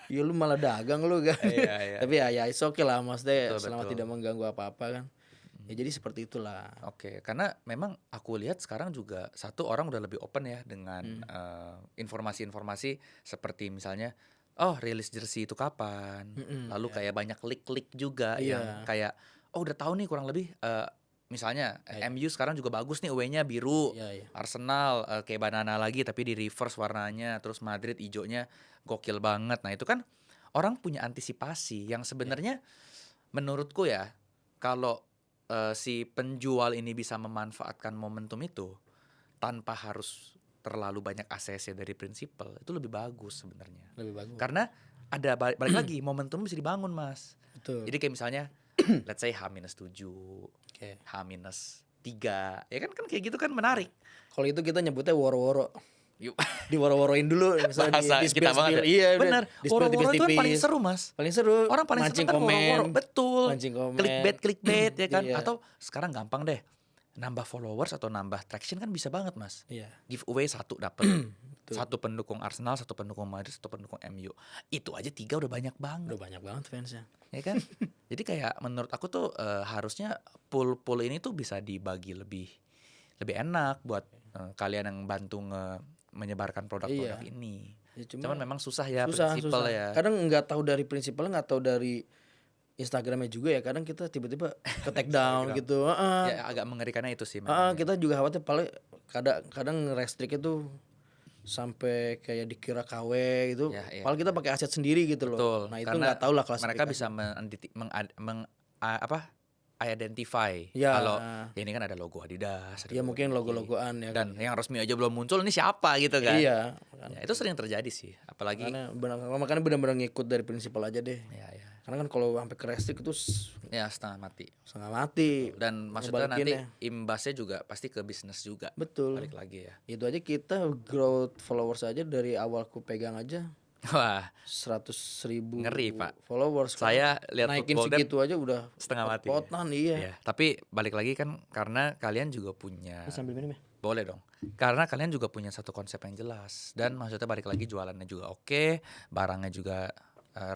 ya lu malah dagang lu kan. Iya. Tapi ya it's okay lah, maksudnya Betul, selama betul. tidak mengganggu apa-apa kan. Ya jadi seperti itulah. Oke, karena memang aku lihat sekarang juga satu orang udah lebih open ya dengan informasi-informasi seperti misalnya rilis jersey itu kapan. Lalu kayak banyak leak-leak juga Iya. yang kayak udah tahu nih kurang lebih misalnya MU sekarang juga bagus nih away-nya biru. Iya. Arsenal kayak banana lagi tapi di reverse warnanya, terus Madrid hijaunya gokil banget. Nah, itu kan orang punya antisipasi yang sebenarnya menurutku ya, kalau si penjual ini bisa memanfaatkan momentum itu tanpa harus terlalu banyak ACC dari prinsipal, itu lebih bagus sebenarnya. Lebih bagus. Karena ada balik lagi momentum bisa dibangun, Mas. Betul. Jadi kayak misalnya let's say H-7, Oke. H-3, ya kan kayak gitu kan menarik. Kalau itu kita nyebutnya woro-woro. Yuk. Diworo-woroin dulu misalnya Bahasa di kita banget. Iya, Bener. di-spill Woro-woro itu kan tipis-tipis. paling seru, Mas. Paling seru. Orang paling mancing seneng kan komen. woro-woro. Betul. Mancing komen. Clickbait ya kan. Iya. Atau sekarang gampang deh. nambah followers atau nambah traction kan bisa banget Mas. Iya. Giveaway 1 dapet. Betul. 1 pendukung Arsenal, 1 pendukung Madrid, 1 pendukung MU. Itu aja 3 udah banyak banget. Udah banyak banget fansnya. Ya kan? Jadi kayak menurut aku tuh harusnya pool ini tuh bisa dibagi lebih enak buat kalian yang bantu menyebarkan produk-produk ini. Ya, Cuman memang susah ya susah. prinsipal ya. Kadang nggak tahu dari prinsipalnya, nggak tahu dari Instagramnya juga ya. Kadang kita tiba-tiba ke take down gitu. Ya agak mengerikannya itu sih. Kita juga khawatir paling kadang restrict itu sampai kayak dikira KW gitu. Paling kita pakai aset sendiri gitu loh. Betul, Nah itu nggak tahu lah klasifikasi. mereka bisa identify kalau ya ini kan ada logo Adidas. Ya mungkin logo-logoan ya. Dan yang resmi aja belum muncul, ini siapa gitu kan? Iya. Ya, itu sering terjadi sih, apalagi. Makanya benar-benar ngikut dari prinsipal aja deh. Ya. Karena kan kalau sampai ke restrict itu ya setengah mati. Dan maksudnya nanti imbasnya juga pasti ke bisnis juga. Betul. Balik lagi ya. Itu aja kita growth followers aja dari awal ku pegang aja. Wah, 100.000 ngeri Pak. Followers. Saya lihat naikin segitu aja udah setengah mati. Potan iya. Tapi balik lagi kan karena kalian juga punya. Sambil minum ya. Boleh dong. Karena kalian juga punya satu konsep yang jelas dan maksudnya balik lagi jualannya juga oke, barangnya juga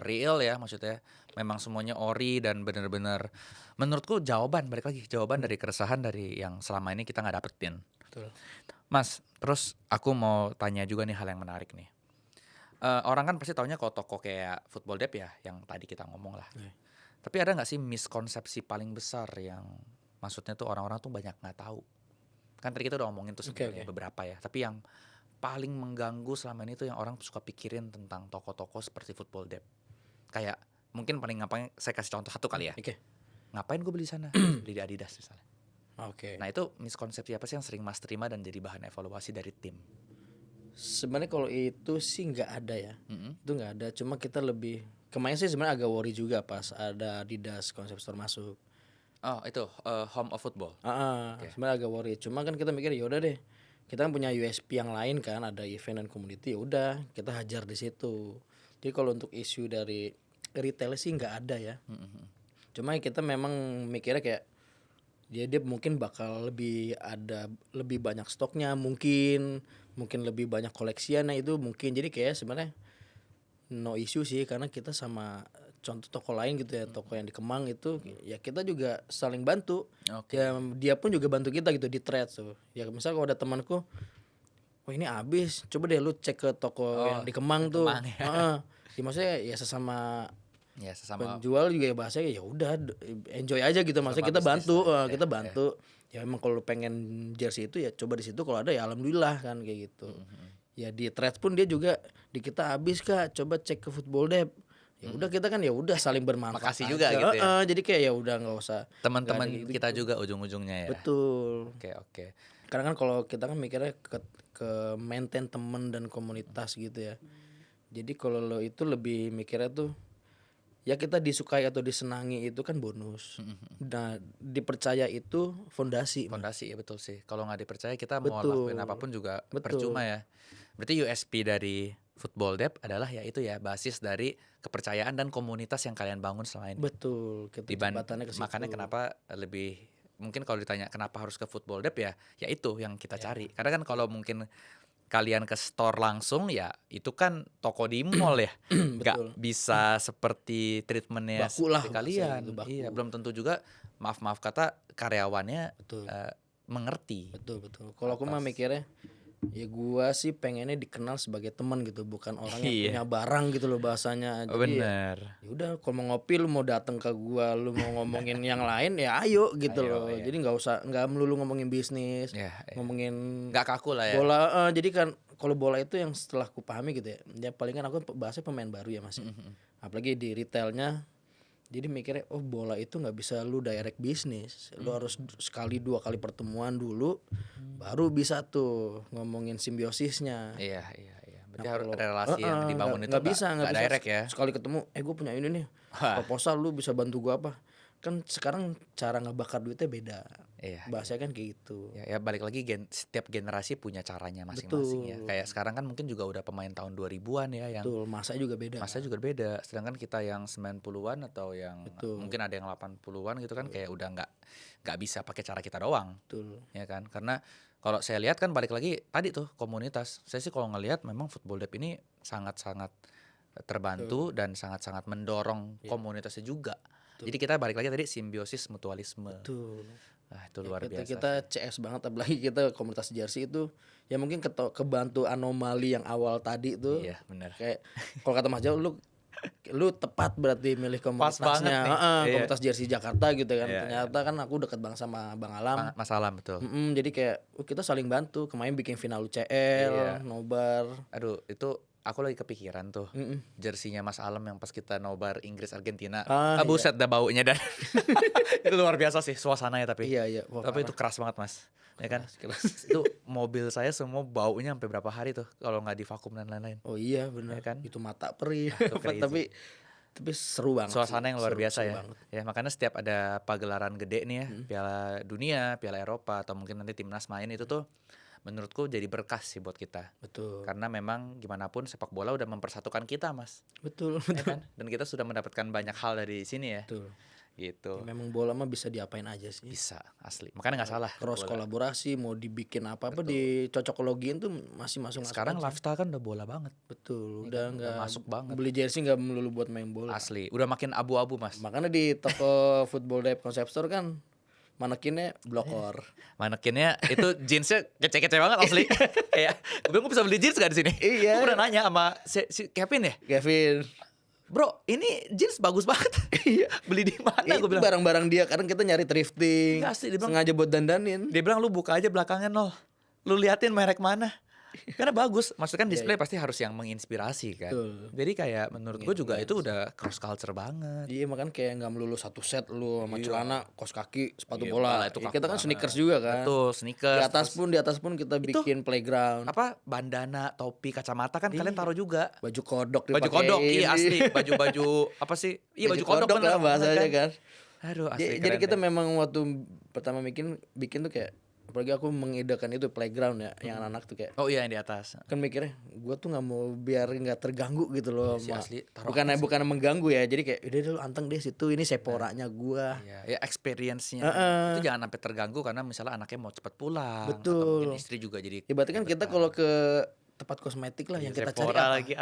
real ya, maksudnya memang semuanya ori dan benar-benar menurutku jawaban dari keresahan dari yang selama ini kita nggak dapetin. Betul. Mas, terus aku mau tanya juga nih hal yang menarik nih. Orang kan pasti taunya kalau toko kayak Football Dep ya, yang tadi kita ngomong lah. Tapi ada nggak sih miskonsepsi paling besar yang maksudnya tuh orang-orang tuh banyak nggak tahu? Kan tadi kita udah ngomongin tuh sebenarnya beberapa ya. Tapi yang paling mengganggu selama ini tuh yang orang suka pikirin tentang toko-toko seperti Football Dep. Kayak mungkin paling ngapain, saya kasih contoh satu kali ya. Ngapain gue beli sana? Beli di Adidas misalnya. Nah itu miskonsepsi apa sih yang sering Mas terima dan jadi bahan evaluasi dari tim? Sebenarnya kalau itu sih nggak ada ya. Itu nggak ada. Cuma kita lebih kemarin sih sebenarnya agak worry juga pas ada Adidas Concept Store masuk. Oh itu Home of Football. Sebenarnya agak worry. Cuma kan kita mikir ya udah deh. Kita kan punya USP yang lain kan, ada event dan community. Ya udah kita hajar di situ. Jadi kalau untuk isu dari retail sih nggak ada ya. Cuma kita memang mikirnya kayak dia mungkin bakal lebih banyak stoknya, mungkin lebih banyak koleksiannya itu mungkin. Jadi kayak sebenarnya no issue sih, karena kita sama contoh toko lain gitu ya, toko yang di Kemang itu ya kita juga saling bantu. Ya dia pun juga bantu kita gitu di trade tuh. Ya misal kalau ada temanku, wah ini habis, coba deh lu cek ke toko yang di Kemang tuh. Ya maksudnya ya sesama penjual juga ya bahasanya ya udah enjoy aja gitu, maksudnya kita bantu kita bantu. Ya memang kalau pengen jersey itu ya coba di situ, kalau ada ya alhamdulillah kan kayak gitu. Ya di trade pun dia juga di kita habis Kak, coba cek ke Football Dep. Ya udah kita kan ya udah saling bermanfaat. Makasih juga gitu ya. Jadi kayak ya udah nggak usah. Teman-teman kita juga ujung-ujungnya ya. Betul. Oke. Karena kan kalau kita kan mikirnya ke maintain teman dan komunitas gitu ya. Jadi kalau lo itu lebih mikirnya tuh ya kita disukai atau disenangi itu kan bonus. Nah dipercaya itu fondasi ya, betul sih. Kalau nggak dipercaya kita mau lakuin apapun juga percuma ya. Berarti USP dari Football Dep adalah ya itu ya, basis dari kepercayaan dan komunitas yang kalian bangun selama ini. Betul. Keterlibatannya ke situ. Makanya kenapa lebih mungkin kalau ditanya kenapa harus ke Football Dep ya itu yang kita cari. Karena kan kalau mungkin kalian ke store langsung ya itu kan toko di mall ya, nggak bisa seperti treatmentnya seperti kalian. Iya, belum tentu juga maaf kata karyawannya mengerti. Betul. Kalau aku mah mikirnya ya gua sih pengennya dikenal sebagai teman gitu, bukan orang yang punya barang gitu loh bahasanya. Jadi bener. Ya udah kalau mau ngopi lu mau datang ke gua, lu mau ngomongin yang lain ya ayo gitu loh. Jadi nggak melulu ngomongin bisnis, ngomongin nggak kaku lah ya. Bola. Jadi kan kalau bola itu yang setelah aku pahami gitu ya paling kan aku bahasnya pemain baru ya Mas. Apalagi di retailnya. Jadi mikirnya bola itu nggak bisa lu direct bisnis, lu harus sekali 2 kali pertemuan dulu, baru bisa tuh ngomongin simbiosisnya. Iya. Berarti harus relasi yang dibangun itu nggak bisa direct ya. Sekali ketemu, gue punya ini nih proposal, lu bisa bantu gue apa? kan sekarang cara ngebakar duitnya beda. Iya. Bahasanya kan kayak gitu. Ya balik lagi setiap generasi punya caranya masing-masing ya. Betul. Kayak sekarang kan mungkin juga udah pemain tahun 2000-an ya yang Betul, masanya juga beda. masa juga beda. Sedangkan kita yang 90-an atau yang Betul. mungkin ada yang 80-an gitu kan kayak udah nggak bisa pakai cara kita doang. Betul. Ya kan? Karena kalau saya lihat kan balik lagi tadi tuh komunitas. Saya sih kalau ngelihat memang Football Dep ini sangat-sangat terbantu dan sangat-sangat mendorong komunitasnya juga. Jadi kita balik lagi tadi simbiosis mutualisme. Betul. Nah, itu luar biasa. Kita CS banget, apalagi kita komunitas jersey itu ya mungkin kebantu anomali yang awal tadi tuh. Iya, benar. Kayak kalau kata Mas Jauh, lu tepat berarti milih komunitasnya. Komunitas jersey Jakarta gitu kan. Ternyata kan aku deket banget sama Bang Alam. Mas Alam betul. Jadi kayak kita saling bantu. Kemarin bikin final UCL, nobar. Aduh, itu aku lagi kepikiran tuh jersinya Mas Alam yang pas kita nobar Inggris Argentina. Buset dah baunya dan itu luar biasa sih suasananya tapi. Iya. Wah, tapi itu keras banget Mas. Ya kan? Itu mobil saya semua baunya sampai berapa hari tuh kalau nggak divakum dan lain-lain. Oh iya benar. Ya kan? Itu mata perih. tapi seru banget. Suasana yang luar biasa ya. Banget. Ya makanya setiap ada pagelaran gede nih ya, Piala Dunia, Piala Eropa atau mungkin nanti timnas main itu tuh menurutku jadi berkah sih buat kita. Betul. Karena memang gimana pun sepak bola udah mempersatukan kita Mas. Betul. Ya kan? Dan kita sudah mendapatkan banyak hal dari sini ya. Betul. Gitu. Ya, memang bola mah bisa diapain aja sih. Bisa asli. Makanya nggak salah. Cross kolaborasi mau dibikin apa dicocok-logiin tuh masih masuk. Sekarang lifestyle kan udah bola banget. Betul. Udah nggak masuk banget. Beli jersey nggak melulu buat main bola. Asli. Udah makin abu-abu Mas. Makanya di toko Football Dep Concept Store kan manekinnya blokor. Manekinnya itu jeansnya kece-kece banget asli. Kayak gue bisa beli jeans gak di sini? Iya. Gue udah nanya sama si Kevin ya. Kevin. Bro, ini jeans bagus banget. Iya. Beli di mana? Gue bilang. Barang-barang dia. Kadang kita nyari thrifting. Iya, asli, dia bilang, sengaja buat dandanin. Dia bilang lu buka aja belakangnya nol. Lu liatin merek mana. Karena bagus. Maksudnya kan display pasti harus yang menginspirasi kan. Betul. Jadi kayak menurut gue juga itu udah cross culture banget. Iya makanya kayak gak melulu satu set lu sama celana, kaos kaki, sepatu Iya, bola. itu Kita kan sneakers juga kan. Betul, sneakers. Di atas pun kita bikin playground. Apa bandana, topi, kacamata kan kalian taruh juga. Baju kodok Baju kodok, iya asli. Baju-baju apa sih? Iya baju kodok lah bahasanya kan. Aduh asli. Jadi kita memang waktu pertama bikin tuh kayak, apalagi aku mengidakan itu playground ya, yang anak-anak tuh kayak. Oh iya yang di atas. Kan mikirnya, gue tuh nggak mau biar nggak terganggu gitu loh. Iya, asli, bukan mengganggu ya. Jadi kayak, udah dulu anteng deh situ, ini seporanya gue. Iya, ya experience-nya itu jangan sampai terganggu karena misalnya anaknya mau cepat pulang. Betul. Atau mungkin istri juga jadi. Ya berarti kan kita kalau ke tempat kosmetik lah yang kita cari apa? Lagi,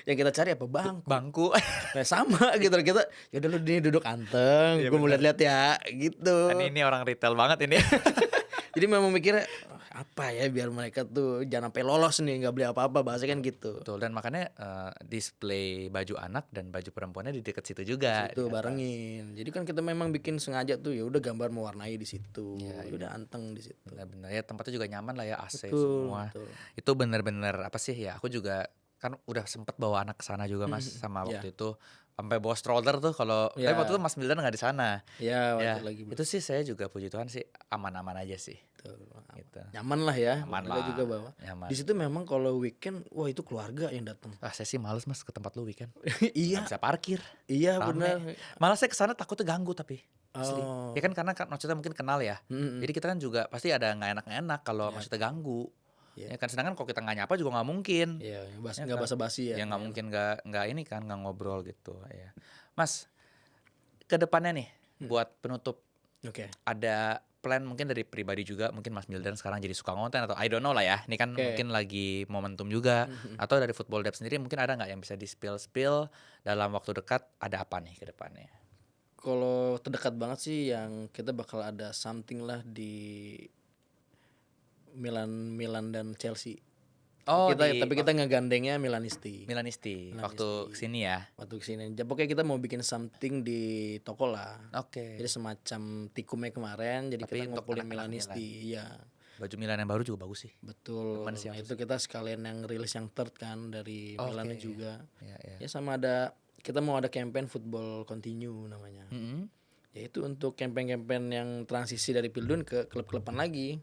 yang kita cari apa bangku. Nah, sama gitu kita. Ya udah lu ini duduk anteng, gue mau lihat-lihat ya gitu. Ini orang retail banget ini. Jadi memang mikirnya apa ya biar mereka tuh jangan sampai lolos nih nggak beli apa-apa, bahasanya kan gitu. Betul, dan makanya display baju anak dan baju perempuannya di dekat situ juga. Itu barengin. Jadi kan kita memang bikin sengaja tuh ya udah gambar mewarnai di situ. Ya udah anteng di situ. Benar-benar ya tempatnya juga nyaman lah ya, AC Betul, semua. betul. Itu benar-benar apa sih ya? Aku juga kan udah sempet bawa anak ke sana juga Mas sama waktu itu sampai bawa stroller tuh kalau tapi waktu itu Mas Mildan nggak di sana. Ya, waktu lagi. Itu sih saya juga puji Tuhan sih aman-aman aja sih. Gitu. Nyaman lah ya. Nyaman lah. Juga bawa. Nyaman. Di situ memang kalau weekend, wah itu keluarga yang datang. Saya sih males Mas ke tempat lu weekend. Iya. Nggak bisa parkir. Iya rame. benar. Malah saya kesana takutnya ganggu tapi. Asli. Ya kan karena maksudnya mungkin kenal ya. Jadi kita kan juga pasti ada nggak enak kalau maksudnya ganggu. Ya kan sedangkan kalau kita nggak nyapa juga nggak mungkin. Iya, nggak basa-basi ya. Ya nggak mungkin nggak ini kan nggak ngobrol gitu ya. Mas, ke depannya nih buat penutup. Oke. Ada plan mungkin dari pribadi juga, mungkin Mas Mildan sekarang jadi suka konten atau I don't know lah ya. Ini kan mungkin lagi momentum juga. Atau dari Football Dep sendiri mungkin ada nggak yang bisa di spill dalam waktu dekat, ada apa nih ke depannya? Kalau terdekat banget sih yang kita bakal ada something lah di Milan dan Chelsea. Tapi kita ngegandengnya Milanisti waktu kesini ya. Waktu kesini. Pokoknya kita mau bikin something di toko lah. Oke. Jadi semacam tikumnya kemarin. Jadi tapi kita ngumpulin Milanisti. Iya. Baju Milan yang baru juga bagus sih. Betul. Itu kita sekalian yang rilis yang third kan dari Milan juga. Ya sama kita mau ada campaign football continue namanya. Yaitu untuk campaign-campaign yang transisi dari Pildun ke klub-kluban lagi.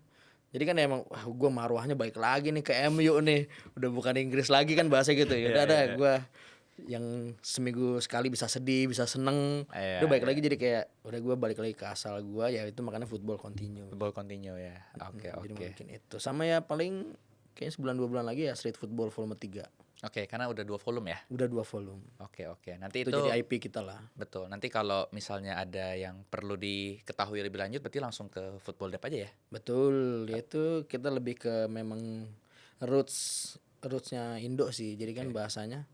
Jadi kan emang gue maruahnya baik lagi nih ke MU nih. Udah bukan Inggris lagi kan bahasa gitu. Ya udah gue yang seminggu sekali bisa sedih, bisa seneng. Iya, Udah balik lagi jadi kayak udah gue balik lagi ke asal gue, ya itu makanya football continue. Football continue ya. Oke, Jadi oke. mungkin itu. Sama ya paling kayaknya sebulan 2 bulan lagi ya Street Football volume 3. Oke, karena udah 2 volume ya. Udah 2 volume. Oke, oke. Nanti Itu itu jadi IP kita lah. betul. Nanti kalau misalnya ada yang perlu diketahui lebih lanjut, berarti langsung ke Football Dep aja ya. Betul, itu kita lebih ke memang rootsnya Indo sih. Jadi kan bahasanya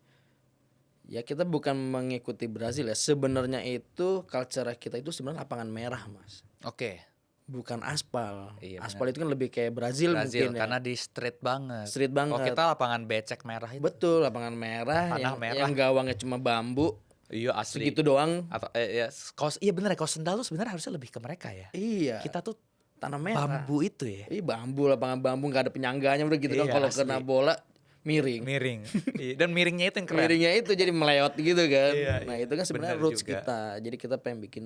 ya kita bukan mengikuti Brazil ya. Sebenarnya itu culture kita itu sebenarnya lapangan merah, Mas. Oke. Bukan aspal. Iya, Aspal itu kan lebih kayak Brazil Brazil mungkin ya. karena di street banget. Street Oh, banget. kita lapangan becek merah itu. Betul, lapangan merah Tanah yang merah. yang gawangnya cuma bambu. Iya, asli. Segitu doang. Atau ya, kaos iya bener ya, kaos sendal tuh sebenarnya harusnya lebih ke mereka ya. Iya. Kita tuh Tanah merah. bambu itu ya. Iya, bambu, lapangan bambu nggak ada penyangganya udah gitu Iya, kan kalau asli. kena bola miring. Miring. Iya, dan miringnya itu yang keren. Miringnya itu jadi meleot gitu kan. Iya, Nah, iya. itu kan sebenarnya Bener roots juga. kita. Jadi kita pengen bikin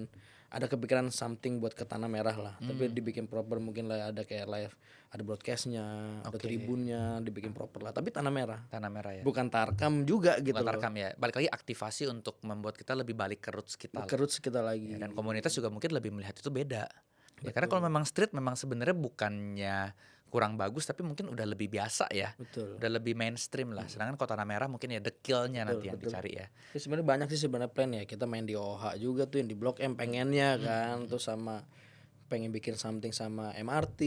ada kepikiran something buat ke tanah merah lah. Hmm. Tapi dibikin proper mungkin lah ada kayak live, ada broadcastnya, ada tribunnya, dibikin proper lah. Tapi tanah merah. Tanah merah ya. Bukan tarkam juga gitu Bukan loh. tarkam ya. Balik lagi aktivasi untuk membuat kita lebih balik ke roots kita. Ke roots kita lagi. Ya, dan komunitas juga mungkin lebih melihat itu beda. Ya, karena kalau memang street memang sebenarnya bukannya kurang bagus, tapi mungkin udah lebih biasa ya. Betul. Udah lebih mainstream lah. Sedangkan kalau tanah merah mungkin ya dekilnya nanti yang betul. dicari ya. Ya, sebenarnya banyak sih sebenarnya plan ya. Kita main di OH juga tuh yang di Blok M pengennya kan. Terus sama pengen bikin something sama MRT.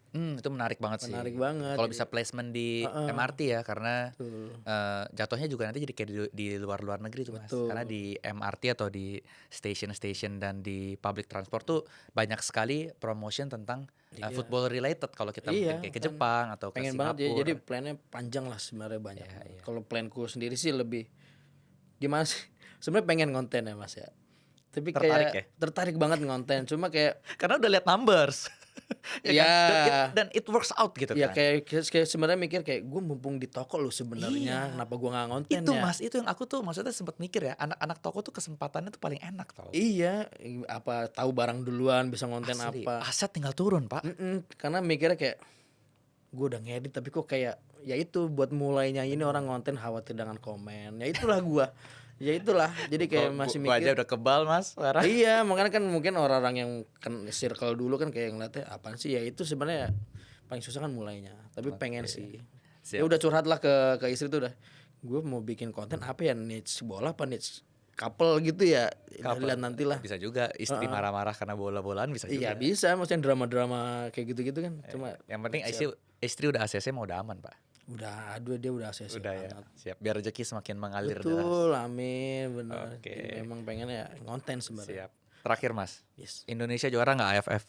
Itu menarik banget sih. Menarik banget. Kalau bisa placement di MRT ya, karena Betul. jatuhnya juga nanti jadi kayak di luar negeri tuh Mas. Betul. Karena di MRT atau di station dan di public transport tuh banyak sekali promotion tentang football related. Kalau kita Iya, mungkin kayak ke Jepang atau ke Pengen Singapura. banget ya. Jadi plannya panjang lah sebenarnya banyak. Iya. Kalau planku sendiri sih lebih gimana sih? Sebenarnya pengen konten ya Mas ya. Tapi Tertarik kayak tertarik banget ngonten. Cuma kayak Karena udah lihat numbers. Iya. kan? Dan it works out gitu ya kan. kayak sebenarnya mikir kayak gue mumpung di toko loh sebenarnya, kenapa gue nggak ngonten Itu ya? Mas, itu yang aku tuh maksudnya sempat mikir ya, anak-anak toko tuh kesempatannya tuh paling enak tau. Iya, apa tahu barang duluan bisa ngonten Asli, apa? aset tinggal turun Pak. Karena mikirnya kayak gue udah ngedit tapi kok kayak ya itu buat mulainya ini orang ngonten khawatir dengan komen. Ya itulah gue. Ya itulah. Jadi kayak masih Gua aja mikir. udah kebal Mas sekarang. Iya, makanya kan mungkin orang-orang yang kan circle dulu kan kayak ngeliatnya apaan sih ya itu sebenarnya paling susah kan mulainya. Tapi pengen sih. Siap. Ya udah curhat lah ke istri tuh udah. Gue mau bikin konten apa ya, niche bola apa niche couple gitu ya. Lihat nanti lah. Bisa juga istri marah-marah karena bola-bolaan bisa juga. Iya bisa, maksudnya drama-drama kayak gitu-gitu kan. Cuma Yang penting istri udah ACC mau udah aman Pak. udah, aduh dia udah ACC Udah ya. banget. Siap. Biar rezeki semakin mengalir deras. Betul, amin, bener. Oke. Jadi memang pengen ya ngonten sebenarnya. Siap. Terakhir Mas, Yes. Indonesia juara nggak AFF?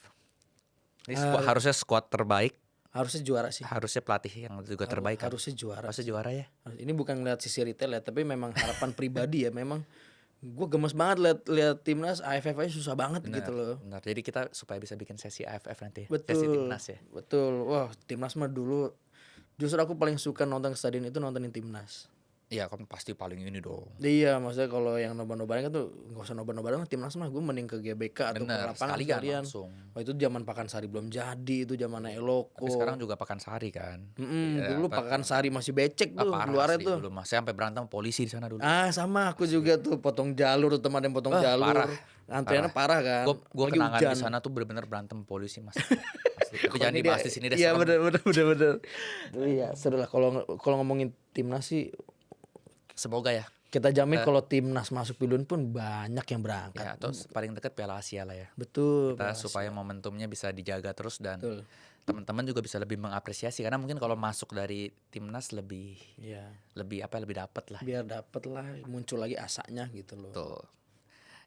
Ini harusnya squad terbaik, Harusnya juara sih. harusnya pelatih yang juga terbaik kan? Harusnya juara. Harusnya juara ya. Ini bukan ngeliat sisi retail ya, tapi memang harapan pribadi ya. Memang gue gemes banget lihat timnas AFF aja susah banget gitu loh. Benar. Jadi kita supaya bisa bikin sesi AFF nanti. Sesi Betul. timnas ya. Betul. Wah, timnas mah dulu justru aku paling suka nonton ke stadion itu nontonin timnas. Iya kan pasti paling ini dong. Iya, maksudnya kalau yang nobar-nobarin kan tuh nggak usah nobar-nobarin timnas mah gue mending ke GBK atau ke Bener, lapangan sekalian sekalian. langsung. Wah, itu zaman Pakansari belum jadi, itu zaman Eloko. Tapi sekarang juga Pakansari kan. Dulu Pakansari masih becek tuh Parah keluarnya sih tuh. dulu Mas. Saya sampai berantem polisi di sana dulu. Ah, sama aku juga tuh potong jalur tuh teman yang potong jalur. parah. Antriannya parah kan. Gue Lagi kenangan hujan. di sana tuh bener-bener berantem polisi Mas. Asli. Tapi jangan Ini dibahas dia- di sini deh. Iya serem. bener. Iya seru lah kalau ngomongin timnas sih Semoga ya. kita jamin kalau timnas masuk pilihan pun banyak yang berangkat. Ya, atau paling dekat Piala Asia lah ya. Betul. Kita supaya momentumnya bisa dijaga terus dan Betul. teman-teman juga bisa lebih mengapresiasi karena mungkin kalau masuk dari timnas lebih Iya. lebih dapat lah. Biar dapet lah muncul lagi asanya gitu loh. Tuh.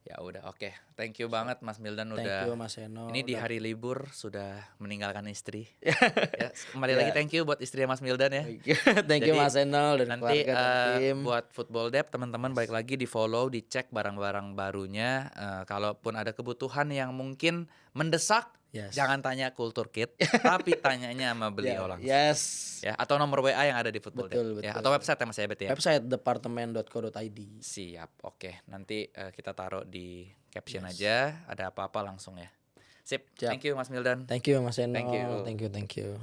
Ya udah oke. Thank you banget Mas Mildan Thank udah. you Mas Eno. Ini di Udah- hari libur sudah meninggalkan istri. Ya, kembali lagi thank you buat istri Mas Mildan ya. Thank you Jadi, Mas Eno dan Nanti keluarga dan tim. buat Football Dep teman-teman balik lagi di follow, dicek barang-barang barunya. Kalaupun ada kebutuhan yang mungkin mendesak, Yes. jangan tanya Kultur Kit, tapi tanyanya sama beliau langsung. Yes. Ya, atau nomor WA yang ada di Football Betul, Dep. Ya, betul. atau website ya Mas Ebet ya. Website departemen.co.id. Siap, oke. Nanti kita taruh di caption aja. Ada apa-apa langsung ya. Sip. Siap. Thank you Mas Mildan. Thank you Mas Eno. Thank you. Thank you.